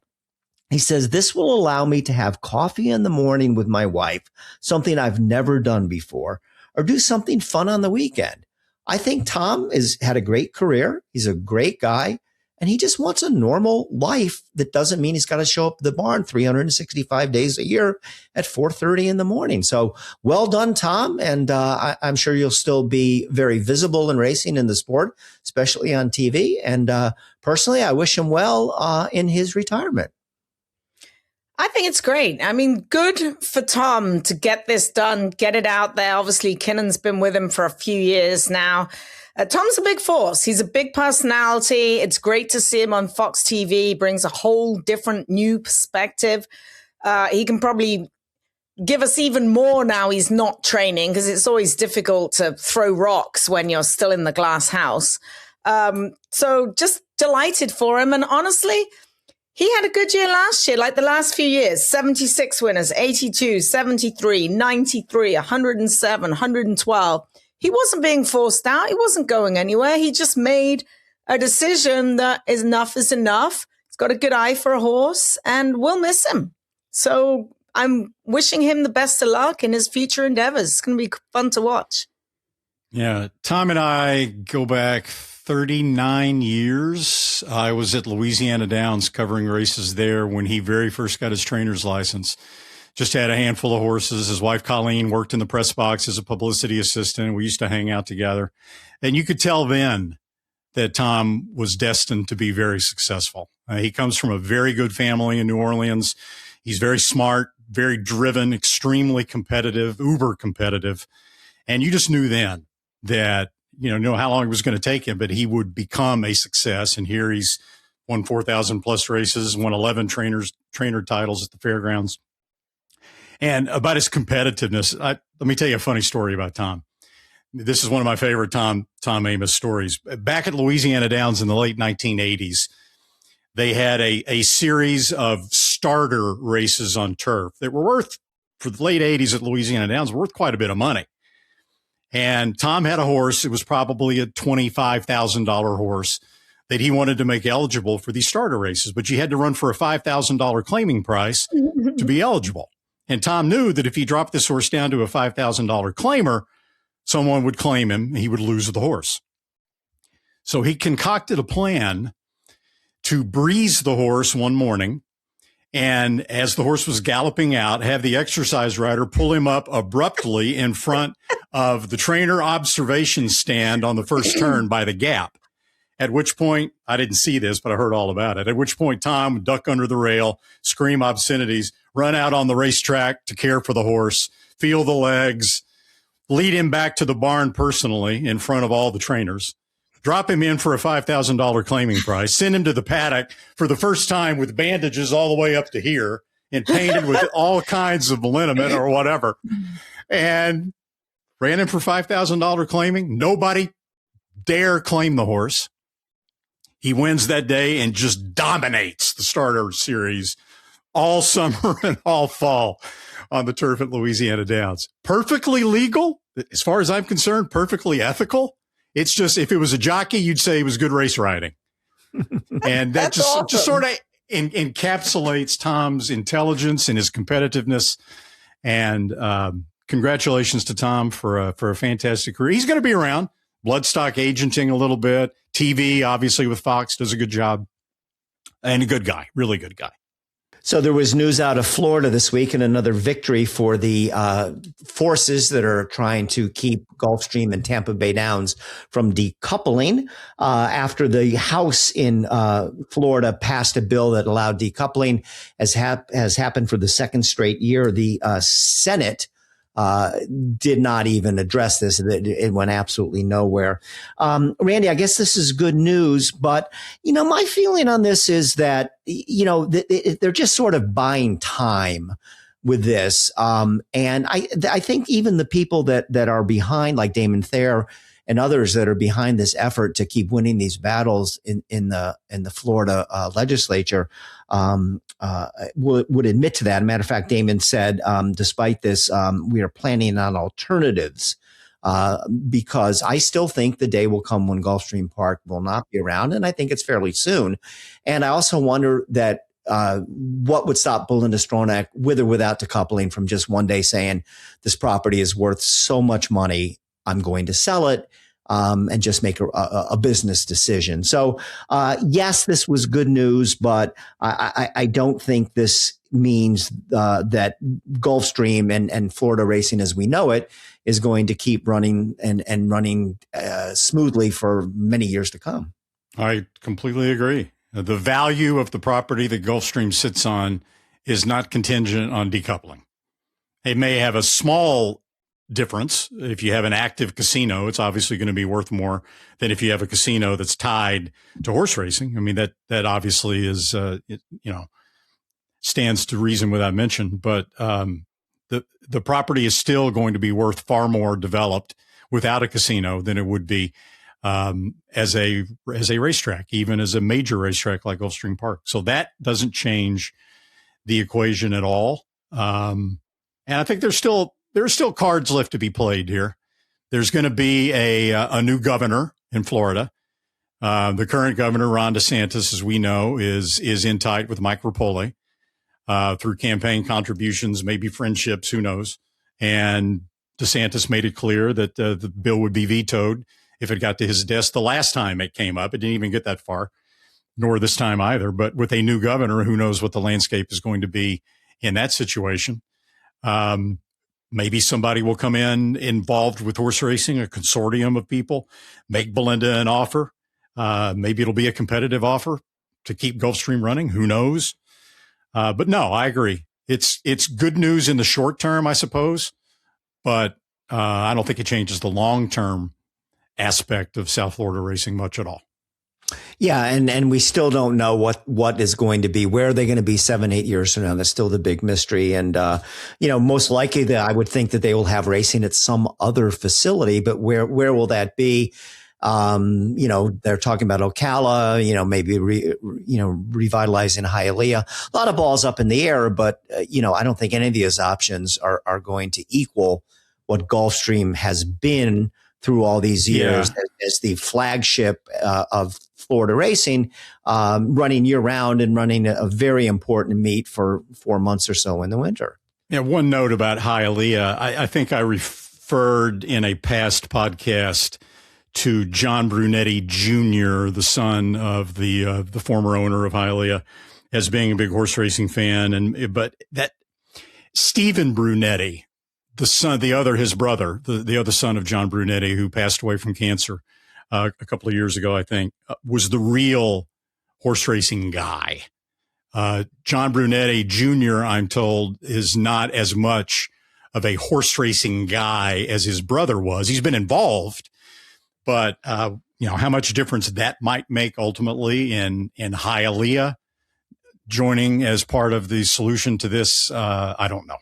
He says, "This will allow me to have coffee in the morning with my wife, something I've never done before, or do something fun on the weekend." I think Tom has had a great career. He's a great guy. And he just wants a normal life that doesn't mean he's got to show up at the barn 365 days a year at 4:30 in the morning. So well done, Tom. And I'm sure you'll still be very visible in racing in the sport, especially on TV. And personally, I wish him well in his retirement. I think it's great. I mean, good for Tom to get this done, get it out there. Obviously, Kinnan's been with him for a few years now. Tom's a big force. He's a big personality. It's great to see him on Fox TV. He brings a whole different new perspective. He can probably give us even more now he's not training, because it's always difficult to throw rocks when you're still in the glass house. So just delighted for him. And honestly, he had a good year last year, like the last few years. 76 winners, 82, 73, 93, 107, 112. He wasn't being forced out. He wasn't going anywhere. He just made a decision that enough is enough. He's got a good eye for a horse, and we'll miss him. So I'm wishing him the best of luck in his future endeavors. It's going to be fun to watch. Yeah. Tom and I go back 39 years. I was at Louisiana Downs covering races there when he very first got his trainer's license. Just had a handful of horses. His wife, Colleen, worked in the press box as a publicity assistant. We used to hang out together. And you could tell then that Tom was destined to be very successful. He comes from a very good family in New Orleans. He's very smart, very driven, extremely competitive, uber competitive. And you just knew then that, know how long it was going to take him, but he would become a success. And here he's won 4,000 plus races, won 11 trainer titles at the fairgrounds. And about his competitiveness, let me tell you a funny story about Tom. This is one of my favorite Tom Amos stories. Back at Louisiana Downs in the late 1980s, they had a series of starter races on turf that were worth, for the late 80s at Louisiana Downs, worth quite a bit of money. And Tom had a horse. It was probably a $25,000 horse that he wanted to make eligible for these starter races, but you had to run for a $5,000 claiming price to be eligible. And Tom knew that if he dropped this horse down to a $5,000 claimer, someone would claim him and he would lose the horse. So he concocted a plan to breeze the horse one morning. And as the horse was galloping out, have the exercise rider pull him up abruptly in front of the trainer observation stand on the first turn by the gap. At which point, I didn't see this, but I heard all about it. At which point, Tom would duck under the rail, scream obscenities, run out on the racetrack to care for the horse, feel the legs, lead him back to the barn personally in front of all the trainers, drop him in for a $5,000 claiming price, send him to the paddock for the first time with bandages all the way up to here and painted with all kinds of liniment or whatever, and ran him for $5,000 claiming. Nobody dare claim the horse. He wins that day and just dominates the starter series all summer and all fall on the turf at Louisiana Downs. Perfectly legal, as far as I'm concerned, perfectly ethical. It's just, if it was a jockey, you'd say it was good race riding. And that just sort of encapsulates Tom's intelligence and his competitiveness. And congratulations to Tom for a fantastic career. He's going to be around. Bloodstock agenting a little bit. TV, obviously, with Fox, does a good job. And a good guy, really good guy. So there was news out of Florida this week and another victory for the forces that are trying to keep Gulfstream and Tampa Bay Downs from decoupling after the House in Florida passed a bill that allowed decoupling, as has happened for the second straight year. The Senate did not even address this. It went absolutely nowhere. Randy, I guess this is good news, but, my feeling on this is that, they're just sort of buying time with this. And I think even the people that are behind, like Damon Thayer and others that are behind this effort to keep winning these battles in the Florida legislature, would admit to that. As a matter of fact, Damon said, despite this, we are planning on alternatives, because I still think the day will come when Gulfstream Park will not be around. And I think it's fairly soon. And I also wonder that, what would stop Belinda Stronach, with or without decoupling, from just one day saying this property is worth so much money, I'm going to sell it, and just make a business decision. So, yes, this was good news, but I don't think this means that Gulfstream and Florida racing as we know it is going to keep running and running smoothly for many years to come. I completely agree. The value of the property that Gulfstream sits on is not contingent on decoupling. It may have a small difference. If you have an active casino, it's obviously going to be worth more than if you have a casino that's tied to horse racing. I mean, that obviously is, stands to reason without mention, but, the property is still going to be worth far more developed without a casino than it would be, as a racetrack, even as a major racetrack like Gulfstream Park. So that doesn't change the equation at all. And I think there are still cards left to be played here. There's going to be a new governor in Florida. The current governor, Ron DeSantis, as we know, is in tight with Mike Rapoli, through campaign contributions, maybe friendships, who knows. And DeSantis made it clear that the bill would be vetoed if it got to his desk the last time it came up. It didn't even get that far, nor this time either. But with a new governor, who knows what the landscape is going to be in that situation. Maybe somebody will come in involved with horse racing, a consortium of people, make Belinda an offer. Maybe it'll be a competitive offer to keep Gulfstream running. Who knows? But no, I agree. It's good news in the short term, I suppose, but I don't think it changes the long-term aspect of South Florida racing much at all. Yeah, and we still don't know what is going to be. Where are they going to be 7-8 years from now? That's still the big mystery. And most likely that I would think that they will have racing at some other facility, but where will that be? They're talking about Ocala, maybe revitalizing Hialeah. A lot of balls up in the air, but I don't think any of these options are going to equal what Gulfstream has been through all these years as the flagship of Florida racing, running year round and running a very important meet for 4 months or so in the winter. Yeah. One note about Hialeah. I think I referred in a past podcast to John Brunetti Jr., the son of the former owner of Hialeah, as being a big horse racing fan. But that Stephen Brunetti, his brother, the other son of John Brunetti, who passed away from cancer a couple of years ago, I think, was the real horse racing guy. John Brunetti Jr., I'm told, is not as much of a horse racing guy as his brother was. He's been involved, but how much difference that might make ultimately in Hialeah joining as part of the solution to this, I don't know.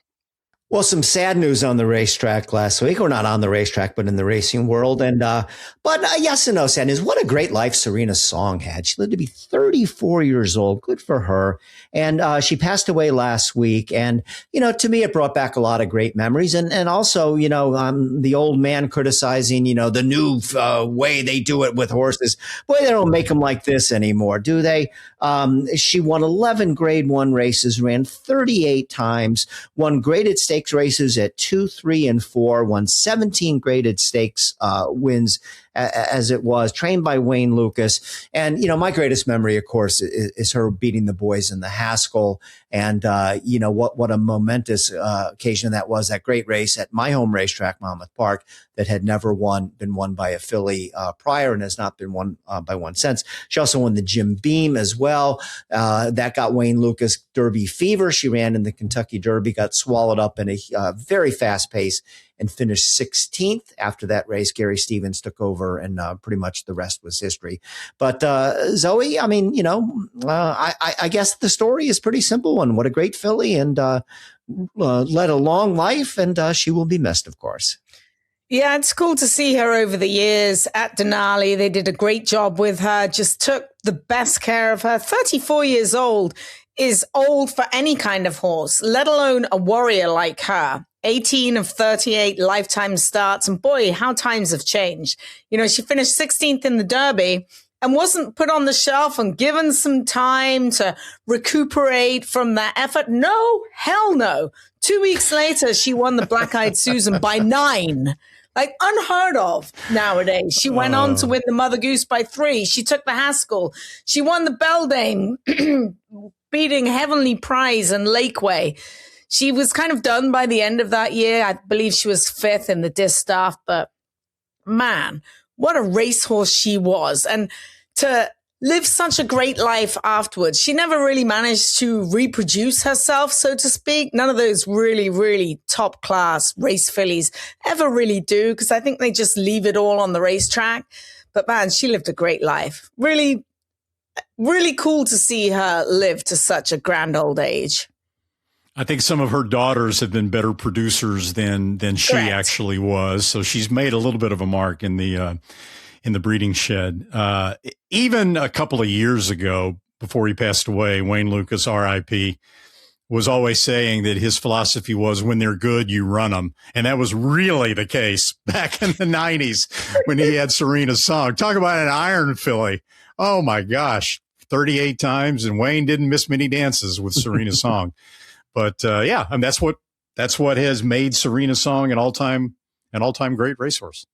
Well, some sad news on the racetrack last week, or not on the racetrack, but in the racing world. But yes and no sad news. What a great life Serena Song had. She lived to be 34 years old. Good for her. And she passed away last week. And, to me, it brought back a lot of great memories. And also, the old man criticizing, the new way they do it with horses. Boy, they don't make them like this anymore, do they? She won 11 Grade 1 races, ran 38 times, won graded stakes races at 2, 3, and 4, won 17 graded stakes wins as it was, trained by Wayne Lucas. And, my greatest memory, of course, is her beating the boys in the Haskell. And, what a momentous occasion that was, that great race at my home racetrack, Monmouth Park, that had never been won by a filly prior and has not been won by one since. She also won the Jim Beam as well. That got Wayne Lucas Derby fever. She ran in the Kentucky Derby, got swallowed up in a very fast pace, and finished 16th. After that race, Gary Stevens took over, and pretty much the rest was history. But Zoe, I guess the story is pretty simple one. What a great filly, and led a long life, and she will be missed, of course. Yeah, it's cool to see her over the years at Denali. They did a great job with her, just took the best care of her. 34 years old is old for any kind of horse, let alone a warrior like her. 18 of 38 lifetime starts. And boy, how times have changed. She finished 16th in the Derby and wasn't put on the shelf and given some time to recuperate from that effort. No, hell no. 2 weeks later, she won the Black-Eyed Susan by 9. Like unheard of nowadays. She went on to win the Mother Goose by 3. She took the Haskell. She won the Beldame, beating Heavenly Prize and Lakeway. She was kind of done by the end of that year. I believe she was 5th in the distaff, but man, what a racehorse she was. And to live such a great life afterwards, she never really managed to reproduce herself, so to speak. None of those really, really top class race fillies ever really do, because I think they just leave it all on the racetrack. But man, she lived a great life. Really, really cool to see her live to such a grand old age. I think some of her daughters have been better producers than she Correct. actually was. So she's made a little bit of a mark in the breeding shed. Even a couple of years ago, before he passed away, Wayne Lucas, RIP, was always saying that his philosophy was, when they're good, you run them. And that was really the case back in the 90s when he had Serena Song. Talk about an iron filly. Oh my gosh, 38 times, and Wayne didn't miss many dances with Serena Song. But that's what has made Serena Song an all-time great racehorse.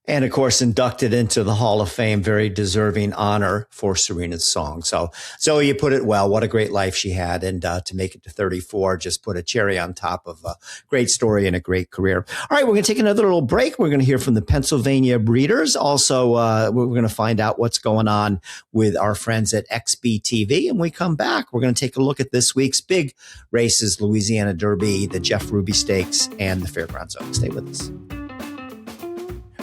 And, of course, inducted into the Hall of Fame, very deserving honor for Serena's Song. So you put it well. What a great life she had. And to make it to 34, just put a cherry on top of a great story and a great career. All right, we're going to take another little break. We're going to hear from the Pennsylvania breeders. Also, we're going to find out what's going on with our friends at XBTV. And when we come back, we're going to take a look at this week's big races, Louisiana Derby, the Jeff Ruby Stakes, and the Fairgrounds Oaks. Stay with us.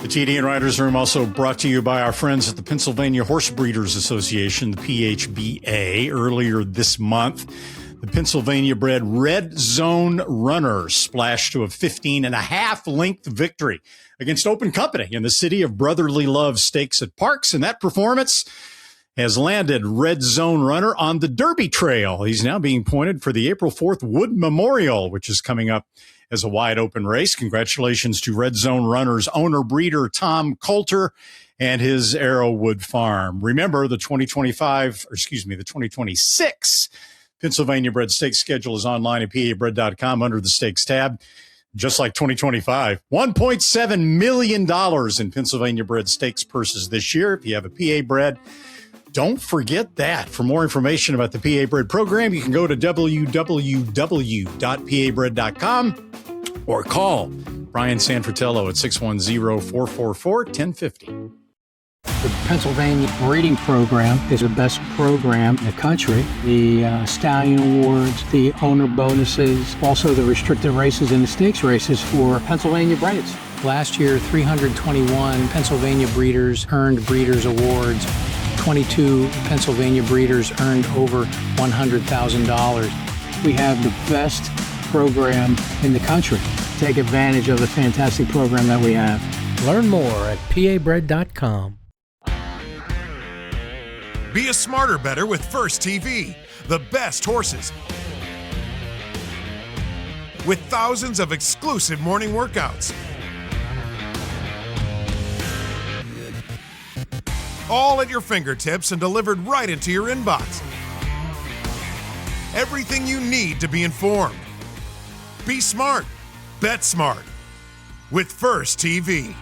The TDN Writers Room also brought to you by our friends at the Pennsylvania Horse Breeders Association, the PHBA. Earlier this month, the Pennsylvania bred Red Zone Runner splashed to a 15.5 length victory against Open Company in the City of Brotherly Love Stakes at Parks. And that performance has landed Red Zone Runner on the Derby Trail. He's now being pointed for the April 4th Wood Memorial, which is coming up as a wide open race. Congratulations to Red Zone Runner's owner breeder Tom Coulter and his Arrowwood farm. Remember, the 2026 Pennsylvania Bred Stakes schedule is online at PABred.com under the Stakes tab. just like 2025. $1.7 million in Pennsylvania bred stakes purses this year. If you have a PA bred, don't forget that. For more information about the PA Bred program, you can go to www.pabred.com or call Brian Sanfratello at 610-444-1050. The Pennsylvania Breeding Program is the best program in the country. The Stallion Awards, the owner bonuses, also the restricted races and the stakes races for Pennsylvania breds. Last year, 321 Pennsylvania breeders earned Breeders' Awards. 22 Pennsylvania breeders earned over $100,000. We have the best program in the country. Take advantage of the fantastic program that we have. Learn more at pabred.com. Be a smarter better with First TV, the best horses. With thousands of exclusive morning workouts. All at your fingertips and delivered right into your inbox. Everything you need to be informed. Be smart. Bet smart. With First TV.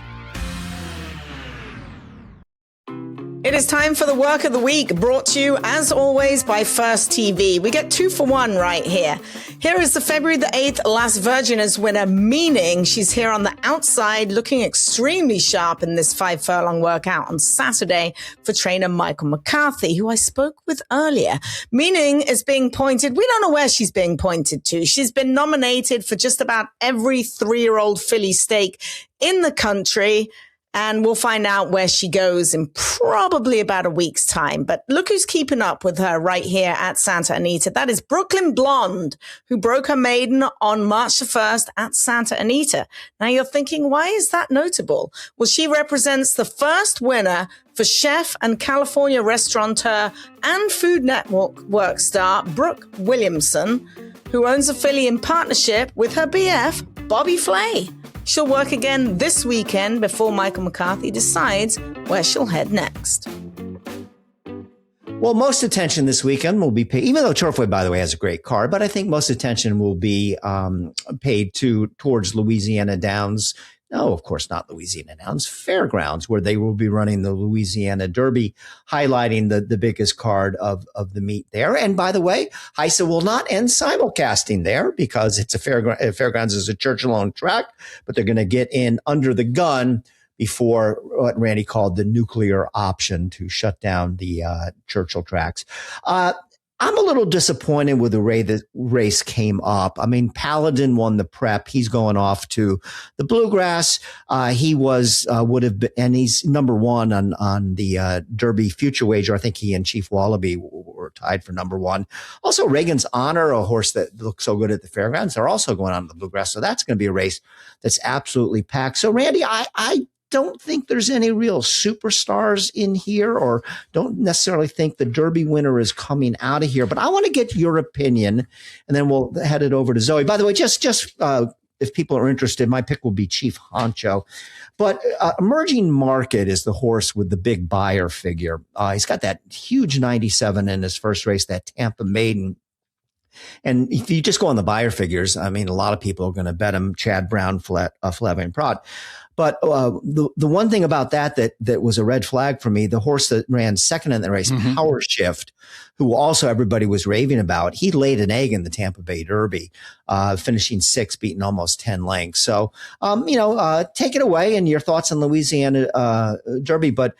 It is time for the Work of the Week, brought to you, as always, by First TV. We get 2 for 1 right here. Here is the February the 8th Las Virginas winner, meaning she's here on the outside looking extremely sharp in this 5 furlong workout on Saturday for trainer Michael McCarthy, who I spoke with earlier. Meaning is being pointed. We don't know where she's being pointed to. She's been nominated for just about every 3-year-old filly stake in the country. And we'll find out where she goes in probably about a week's time. But look who's keeping up with her right here at Santa Anita. That is Brooklyn Blonde, who broke her maiden on March the 1st at Santa Anita. Now you're thinking, why is that notable? Well, she represents the first winner for chef and California restaurateur and Food Network star Brooke Williamson, who owns a filly in partnership with her BF, Bobby Flay. She'll work again this weekend before Michael McCarthy decides where she'll head next. Well, most attention this weekend will be paid, even though Torres, by the way, has a great card, but I think most attention will be paid towards Louisiana Downs. No, of course not Louisiana Downs, Fairgrounds, where they will be running the Louisiana Derby, highlighting the biggest card of the meet there. And by the way, Heisa will not end simulcasting there because it's Fairgrounds is a church-owned track, but they're going to get in under the gun before what Randy called the nuclear option to shut down the Churchill tracks. I'm a little disappointed with the way the race came up. I mean, Paladin won the prep. He's going off to the Bluegrass. He would have been, and he's number 1 on the Derby future wager. I think he and Chief Wallaby were tied for number 1. Also, Reagan's Honor, a horse that looks so good at the Fairgrounds, they're also going on to the Bluegrass. So that's going to be a race that's absolutely packed. So Randy, I don't think there's any real superstars in here, or don't necessarily think the Derby winner is coming out of here. But I want to get your opinion, and then we'll head it over to Zoe. By the way, just if people are interested, my pick will be Chief Honcho. But Emerging Market is the horse with the big buyer figure. He's got that huge 97 in his first race, that Tampa Maiden. And if you just go on the buyer figures, I mean, a lot of people are going to bet him Chad Brown, Flavien Prat. But the one thing about that was a red flag for me, the horse that ran second in the race, Power Shift, who also everybody was raving about, he laid an egg in the Tampa Bay Derby, finishing 6th, beating almost 10 lengths. So, take it away and your thoughts on Louisiana Derby. But,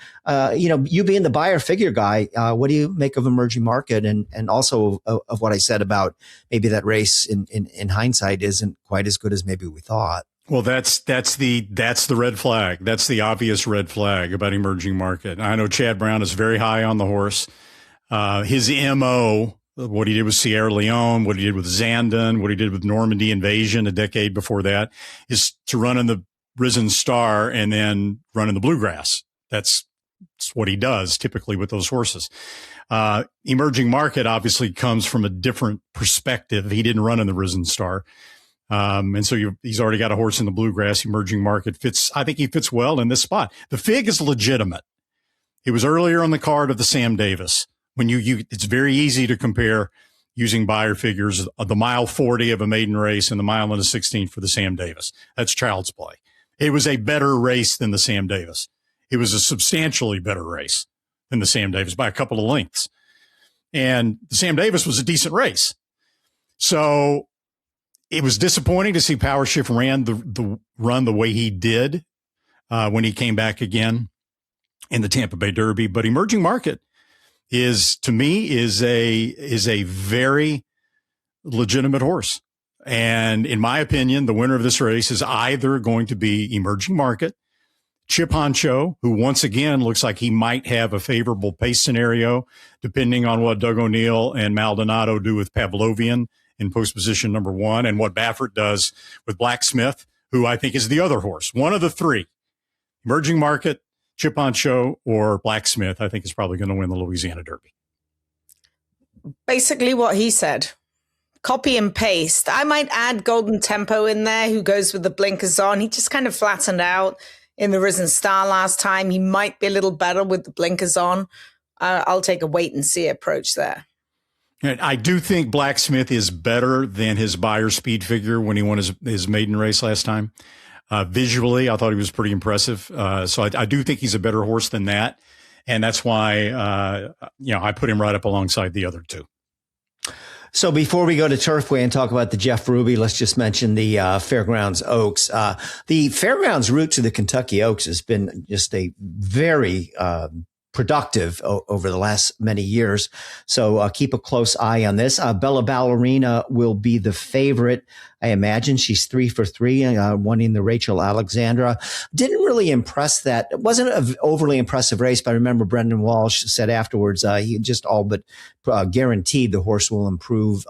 you being the buyer figure guy, what do you make of Emerging Market and also of what I said about maybe that race in hindsight isn't quite as good as maybe we thought? Well, that's the red flag. That's the obvious red flag about Emerging Market. I know Chad Brown is very high on the horse. His MO, what he did with Sierra Leone, what he did with Zandon, what he did with Normandy Invasion a decade before that, is to run in the Risen Star and then run in the Bluegrass. That's what he does typically with those horses. Emerging Market obviously comes from a different perspective. He didn't run in the Risen Star. And so he's already got a horse in the Bluegrass. Emerging Market I think he fits well in this spot. The fig is legitimate. It was earlier on the card of the Sam Davis. When it's very easy to compare using Beyer figures, the mile 40 of a maiden race and the mile and a 16th for the Sam Davis. That's child's play. It was a better race than the Sam Davis. It was a substantially better race than the Sam Davis by a couple of lengths. And the Sam Davis was a decent race. So it was disappointing to see Power Shift ran the run the way he did when he came back again in the Tampa Bay Derby. But Emerging Market to me is a very legitimate horse. And in my opinion, the winner of this race is either going to be Emerging Market, Chip Honcho, who once again looks like he might have a favorable pace scenario, depending on what Doug O'Neill and Maldonado do with Pavlovian in post position number 1, and what Baffert does with Blacksmith, who I think is the other horse. One of the three, Emerging Market, Chip Honcho, or Blacksmith, I think is probably going to win the Louisiana Derby. Basically what he said. Copy and paste. I might add Golden Tempo in there, who goes with the blinkers on. He just kind of flattened out in the Risen Star last time. He might be a little better with the blinkers on. I'll take a wait and see approach there. And I do think Blacksmith is better than his Beyer speed figure when he won his maiden race last time. Visually, I thought he was pretty impressive. So I do think he's a better horse than that. And that's why, I put him right up alongside the other two. So before we go to Turfway and talk about the Jeff Ruby, let's just mention the Fairgrounds Oaks. The Fairgrounds route to the Kentucky Oaks has been just a very productive over the last many years. So keep a close eye on this. Bella Ballerina will be the favorite. I imagine she's 3 for 3, winning the Rachel Alexandra. Didn't really impress that. It wasn't an overly impressive race, but I remember Brendan Walsh said afterwards, he just all but guaranteed the horse will improve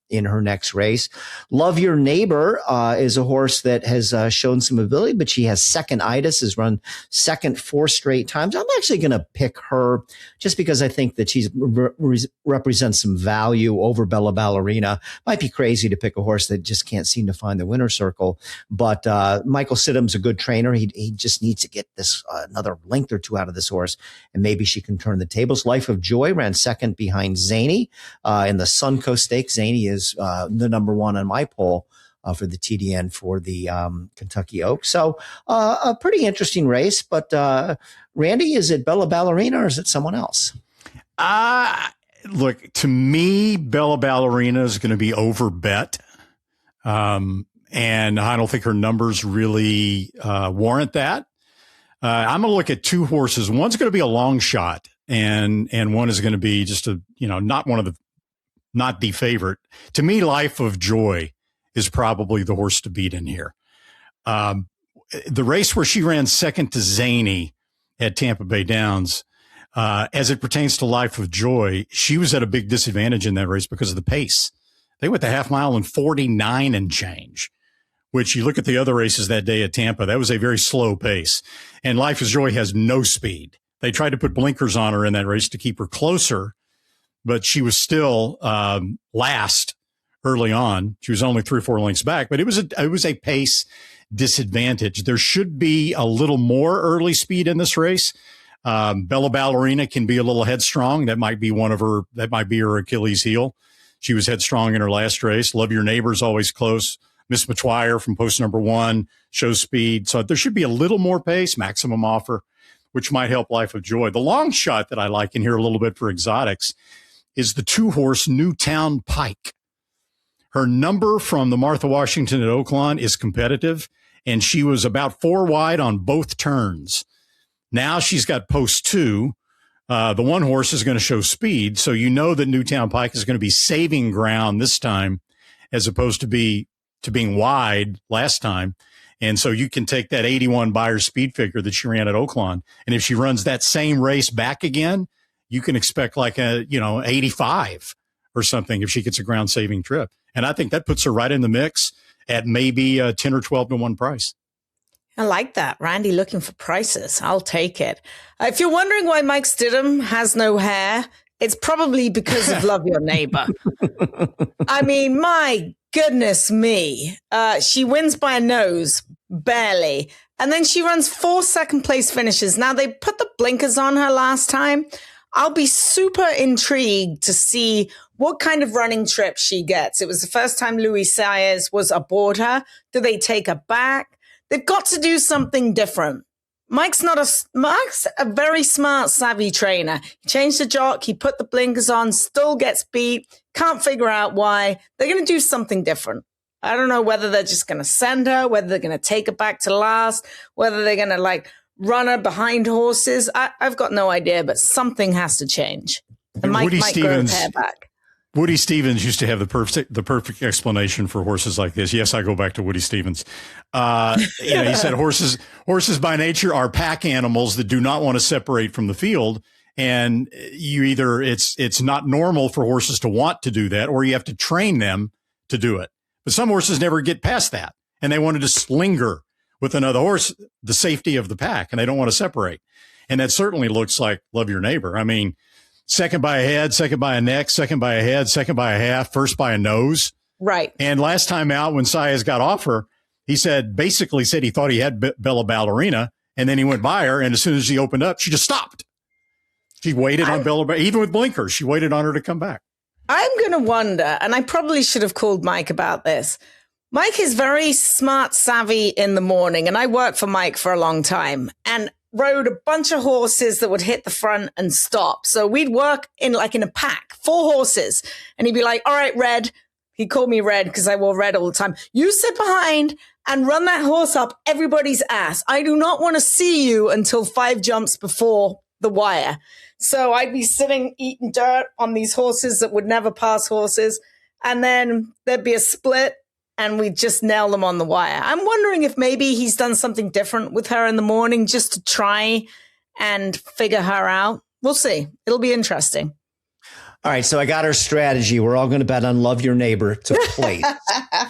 in her next race. Love Your Neighbor is a horse that has shown some ability, but she has second-itis, has run second 4 straight times. I'm actually going to pick her just because I think that she's represents some value over Bella Ballerina. Might be crazy to pick a horse that just can't seem to find the winner's circle, but Michael Sidham's a good trainer. He just needs to get this another length or two out of this horse, and maybe she can turn the tables. Life of Joy ran second behind Zany in the Suncoast Stakes. Zany is the number 1 on my poll for the TDN for the Kentucky Oaks. So a pretty interesting race. But Randy, is it Bella Ballerina or is it someone else? Look, to me, Bella Ballerina is going to be overbet. And I don't think her numbers really warrant that. I'm going to look at 2 horses. One's going to be a long shot, and one is going to be just not the favorite. To me, Life of Joy is probably the horse to beat in here. The race where she ran second to Zany at Tampa Bay Downs, as it pertains to Life of Joy, she was at a big disadvantage in that race because of the pace. They went the half mile in 49 and change, which you look at the other races that day at Tampa, that was a very slow pace. And Life of Joy has no speed. They tried to put blinkers on her in that race to keep her closer, but she was still last early on. She was only 3 or 4 lengths back, but it was a pace disadvantage. There should be a little more early speed in this race. Bella Ballerina can be a little headstrong. That might be her Achilles heel. She was headstrong in her last race. Love Your Neighbor's always close. Miss Matwire from post number 1 shows speed. So there should be a little more pace, maximum offer, which might help Life of Joy. The long shot that I like in here a little bit for exotics is the 2-horse Newtown Pike. Her number from the Martha Washington at Oaklawn is competitive, and she was about 4 wide on both turns. Now she's got post 2. The 1 horse is going to show speed, so you know that Newtown Pike is going to be saving ground this time as opposed to being wide last time. And so you can take that 81 Beyer speed figure that she ran at Oaklawn, and if she runs that same race back again, you can expect like 85 or something if she gets a ground saving trip. And I think that puts her right in the mix at maybe a 10 or 12 to 1 price. I like that. Randy looking for prices. I'll take it. If you're wondering why Mike Stidham has no hair, it's probably because of Love Your Neighbor. I mean, my goodness me. She wins by a nose, barely. And then she runs 4 second-place finishes. Now, they put the blinkers on her last time. I'll be super intrigued to see what kind of running trip she gets. It was the first time Luis Saez was aboard her. Do they take her back? They've got to do something different. Mike's a very smart, savvy trainer. He changed the jock. He put the blinkers on, still gets beat. Can't figure out why. They're going to do something different. I don't know whether they're just going to send her, whether they're going to take her back to last, whether they're going to run her behind horses. I've got no idea, but something has to change. And Mike might grow his hair back. Woody Stevens used to have the perfect explanation for horses like this. Yes, I go back to Woody Stevens. He said horses by nature are pack animals that do not want to separate from the field. And it's not normal for horses to want to do that, or you have to train them to do it. But some horses never get past that, and they want to just linger with another horse, the safety of the pack, and they don't want to separate. And that certainly looks like love your neighbor. I mean, second by a head, second by a neck, second by a head, second by a half, first by a nose. Right. And last time out when Saez got off her, he basically said he thought he had Bella Ballerina, and then he went by her, and as soon as he opened up, she just stopped. She waited on Bella, even with blinkers, she waited on her to come back. I'm going to wonder, and I probably should have called Mike about this. Mike is very smart, savvy in the morning, and I worked for Mike for a long time and rode a bunch of horses that would hit the front and stop. So we'd work in a pack, 4 horses, and he'd be like, all right, Red. He called me Red because I wore red all the time. You sit behind and run that horse up everybody's ass. I do not want to see you until 5 jumps before the wire. So I'd be sitting eating dirt on these horses that would never pass horses. And then there'd be a split and we'd just nail them on the wire. I'm wondering if maybe he's done something different with her in the morning just to try and figure her out. We'll see. It'll be interesting. All right, so I got our strategy. We're all going to bet on Love Your Neighbor to place.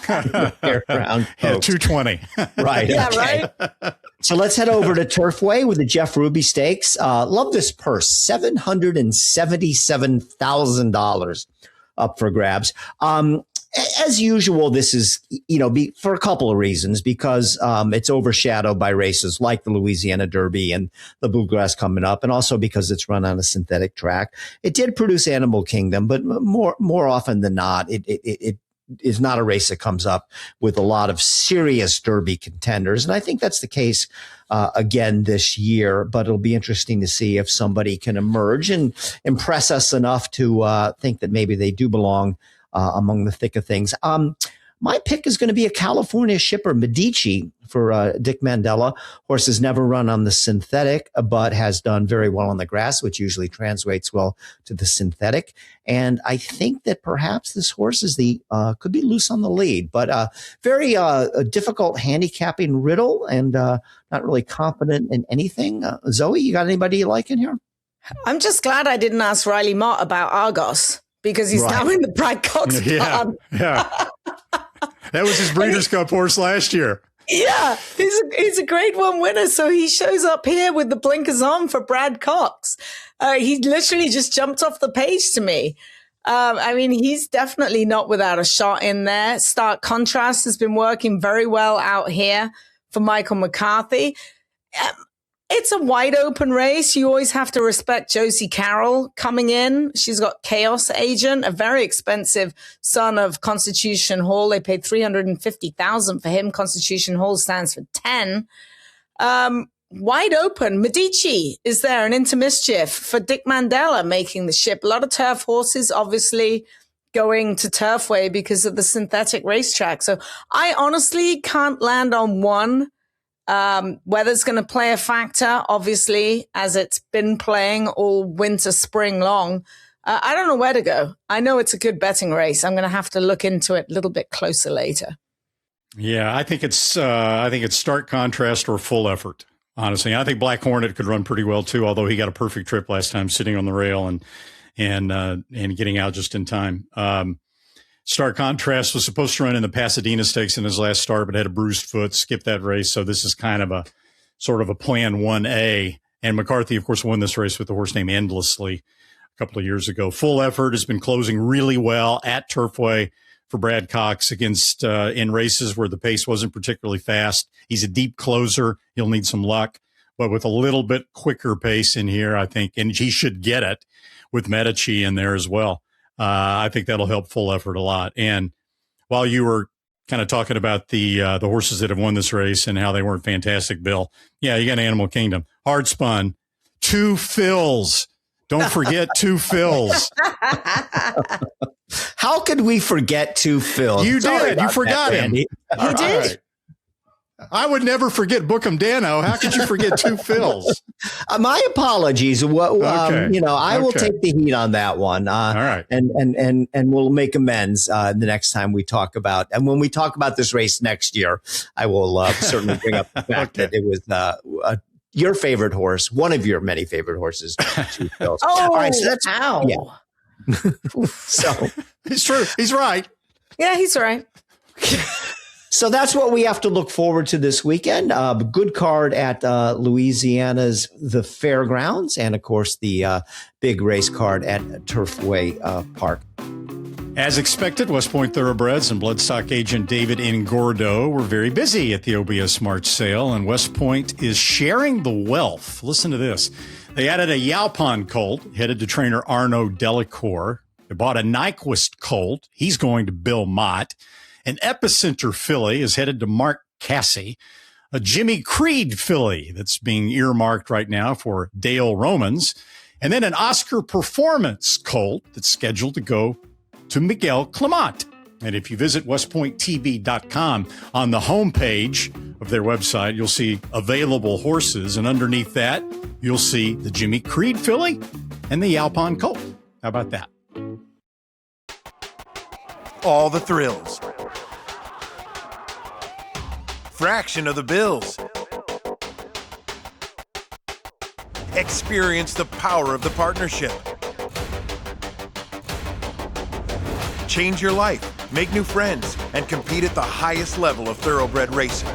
Around 220. Right. Yeah, okay. right. So let's head over to Turfway with the Jeff Ruby Stakes. Love this purse, $777,000 up for grabs. As usual, this is, for a couple of reasons, because it's overshadowed by races like the Louisiana Derby and the Bluegrass coming up, and also because it's run on a synthetic track. It did produce Animal Kingdom, but more often than not, it is not a race that comes up with a lot of serious Derby contenders. And I think that's the case again this year, but it'll be interesting to see if somebody can emerge and impress us enough to think that maybe they do belong among the thick of things. My pick is going to be a California shipper, Medici, for Dick Mandela. Horse has never run on the synthetic, but has done very well on the grass, which usually translates well to the synthetic. And I think that perhaps this horse is could be loose on the lead, but very difficult handicapping riddle, and not really confident in anything. Zoe, you got anybody you like in here? I'm just glad I didn't ask Riley Mott about Argos, because he's now in the Brad Cox club. Yeah. That was his Breeders' Cup horse last year. Yeah, he's a Grade 1 winner, so he shows up here with the blinkers on for Brad Cox. He literally just jumped off the page to me. He's definitely not without a shot in there. Stark Contrast has been working very well out here for Michael McCarthy. It's a wide open race. You always have to respect Josie Carroll coming in. She's got Chaos Agent, a very expensive son of Constitution Hall. They paid $350,000 for him. Constitution Hall stands for 10. Wide open. Medici is there, an Into Mischief for Dick Mandela making the ship. A lot of turf horses, obviously, going to Turfway because of the synthetic racetrack. So I honestly can't land on one. Weather's going to play a factor, obviously, as it's been playing all winter, spring long. I don't know where to go. I know it's a good betting race. I'm going to have to look into it a little bit closer later. Yeah, I think it's Stark Contrast or Full Effort. Honestly, I think Black Hornet could run pretty well too. Although he got a perfect trip last time, sitting on the rail and getting out just in time. Stark Contrast was supposed to run in the Pasadena Stakes in his last start, but had a bruised foot, skipped that race. So this is kind of a sort of a plan 1A. And McCarthy, of course, won this race with the horse named Endlessly a couple of years ago. Full Effort has been closing really well at Turfway for Brad Cox against in races where the pace wasn't particularly fast. He's a deep closer. He'll need some luck, but with a little bit quicker pace in here, I think, and he should get it with Medici in there as well. I think that'll help full effort a lot. And while you were kind of talking about the horses that have won this race and how they weren't fantastic, Bill, yeah, you got Animal Kingdom, hard spun, 2 fills. Don't forget 2 fills. How could we forget 2 fills? You did. You forgot him. He did. Right. I would never forget Bookham Dano. How could you forget 2 fills? My apologies. I will take the heat on that one. All right. And we'll make amends the next time we talk about. And when we talk about this race next year, I will certainly bring up the fact that it was your favorite horse, one of your many favorite horses. 2 fills. Oh, all right. So that's ow. Yeah. So it's true. He's right. Yeah, he's right. So that's what we have to look forward to this weekend. Good card at Louisiana's The Fairgrounds, and of course the big race card at Turfway Park. As expected, West Point Thoroughbreds and bloodstock agent David Ingordo were very busy at the OBS March sale, and West Point is sharing the wealth. Listen to this. They added a Yaupon colt, headed to trainer Arnaud Delacour. They bought a Nyquist colt. He's going to Bill Mott. An Epicenter filly is headed to Mark Cassie. A Jimmy Creed filly that's being earmarked right now for Dale Romans. And then an Oscar Performance colt that's scheduled to go to Miguel Clement. And if you visit westpointtb.com, on the homepage of their website, you'll see available horses. And underneath that, you'll see the Jimmy Creed filly and the Yaupon colt. How about that? All the thrills. Fraction of the bills. Experience the power of the partnership. Change your life, make new friends, and compete at the highest level of thoroughbred racing.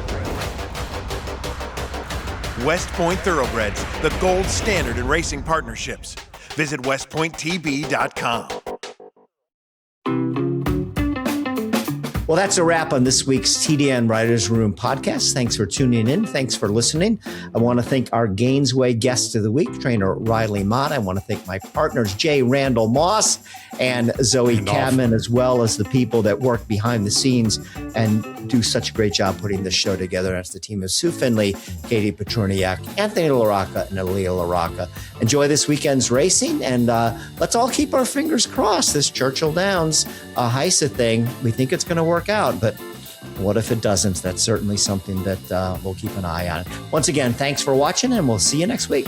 West Point Thoroughbreds, the gold standard in racing partnerships. Visit westpointtb.com. Well, that's a wrap on this week's TDN Writers Room podcast. Thanks for tuning in. Thanks for listening. I want to thank our Gainesway guest of the week, trainer Riley Mott. I want to thank my partners, Jay Randall Moss and Zoe Cadman, as well as the people that work behind the scenes and do such a great job putting this show together. That's the team of Sue Finley, Katie Petroniak, Anthony LaRocca, and Aaliyah LaRocca. Enjoy this weekend's racing, and let's all keep our fingers crossed. This Churchill Downs Heisa thing, we think it's going to work out, but what if it doesn't? That's certainly something that we'll keep an eye on. Once again, thanks for watching, and we'll see you next week.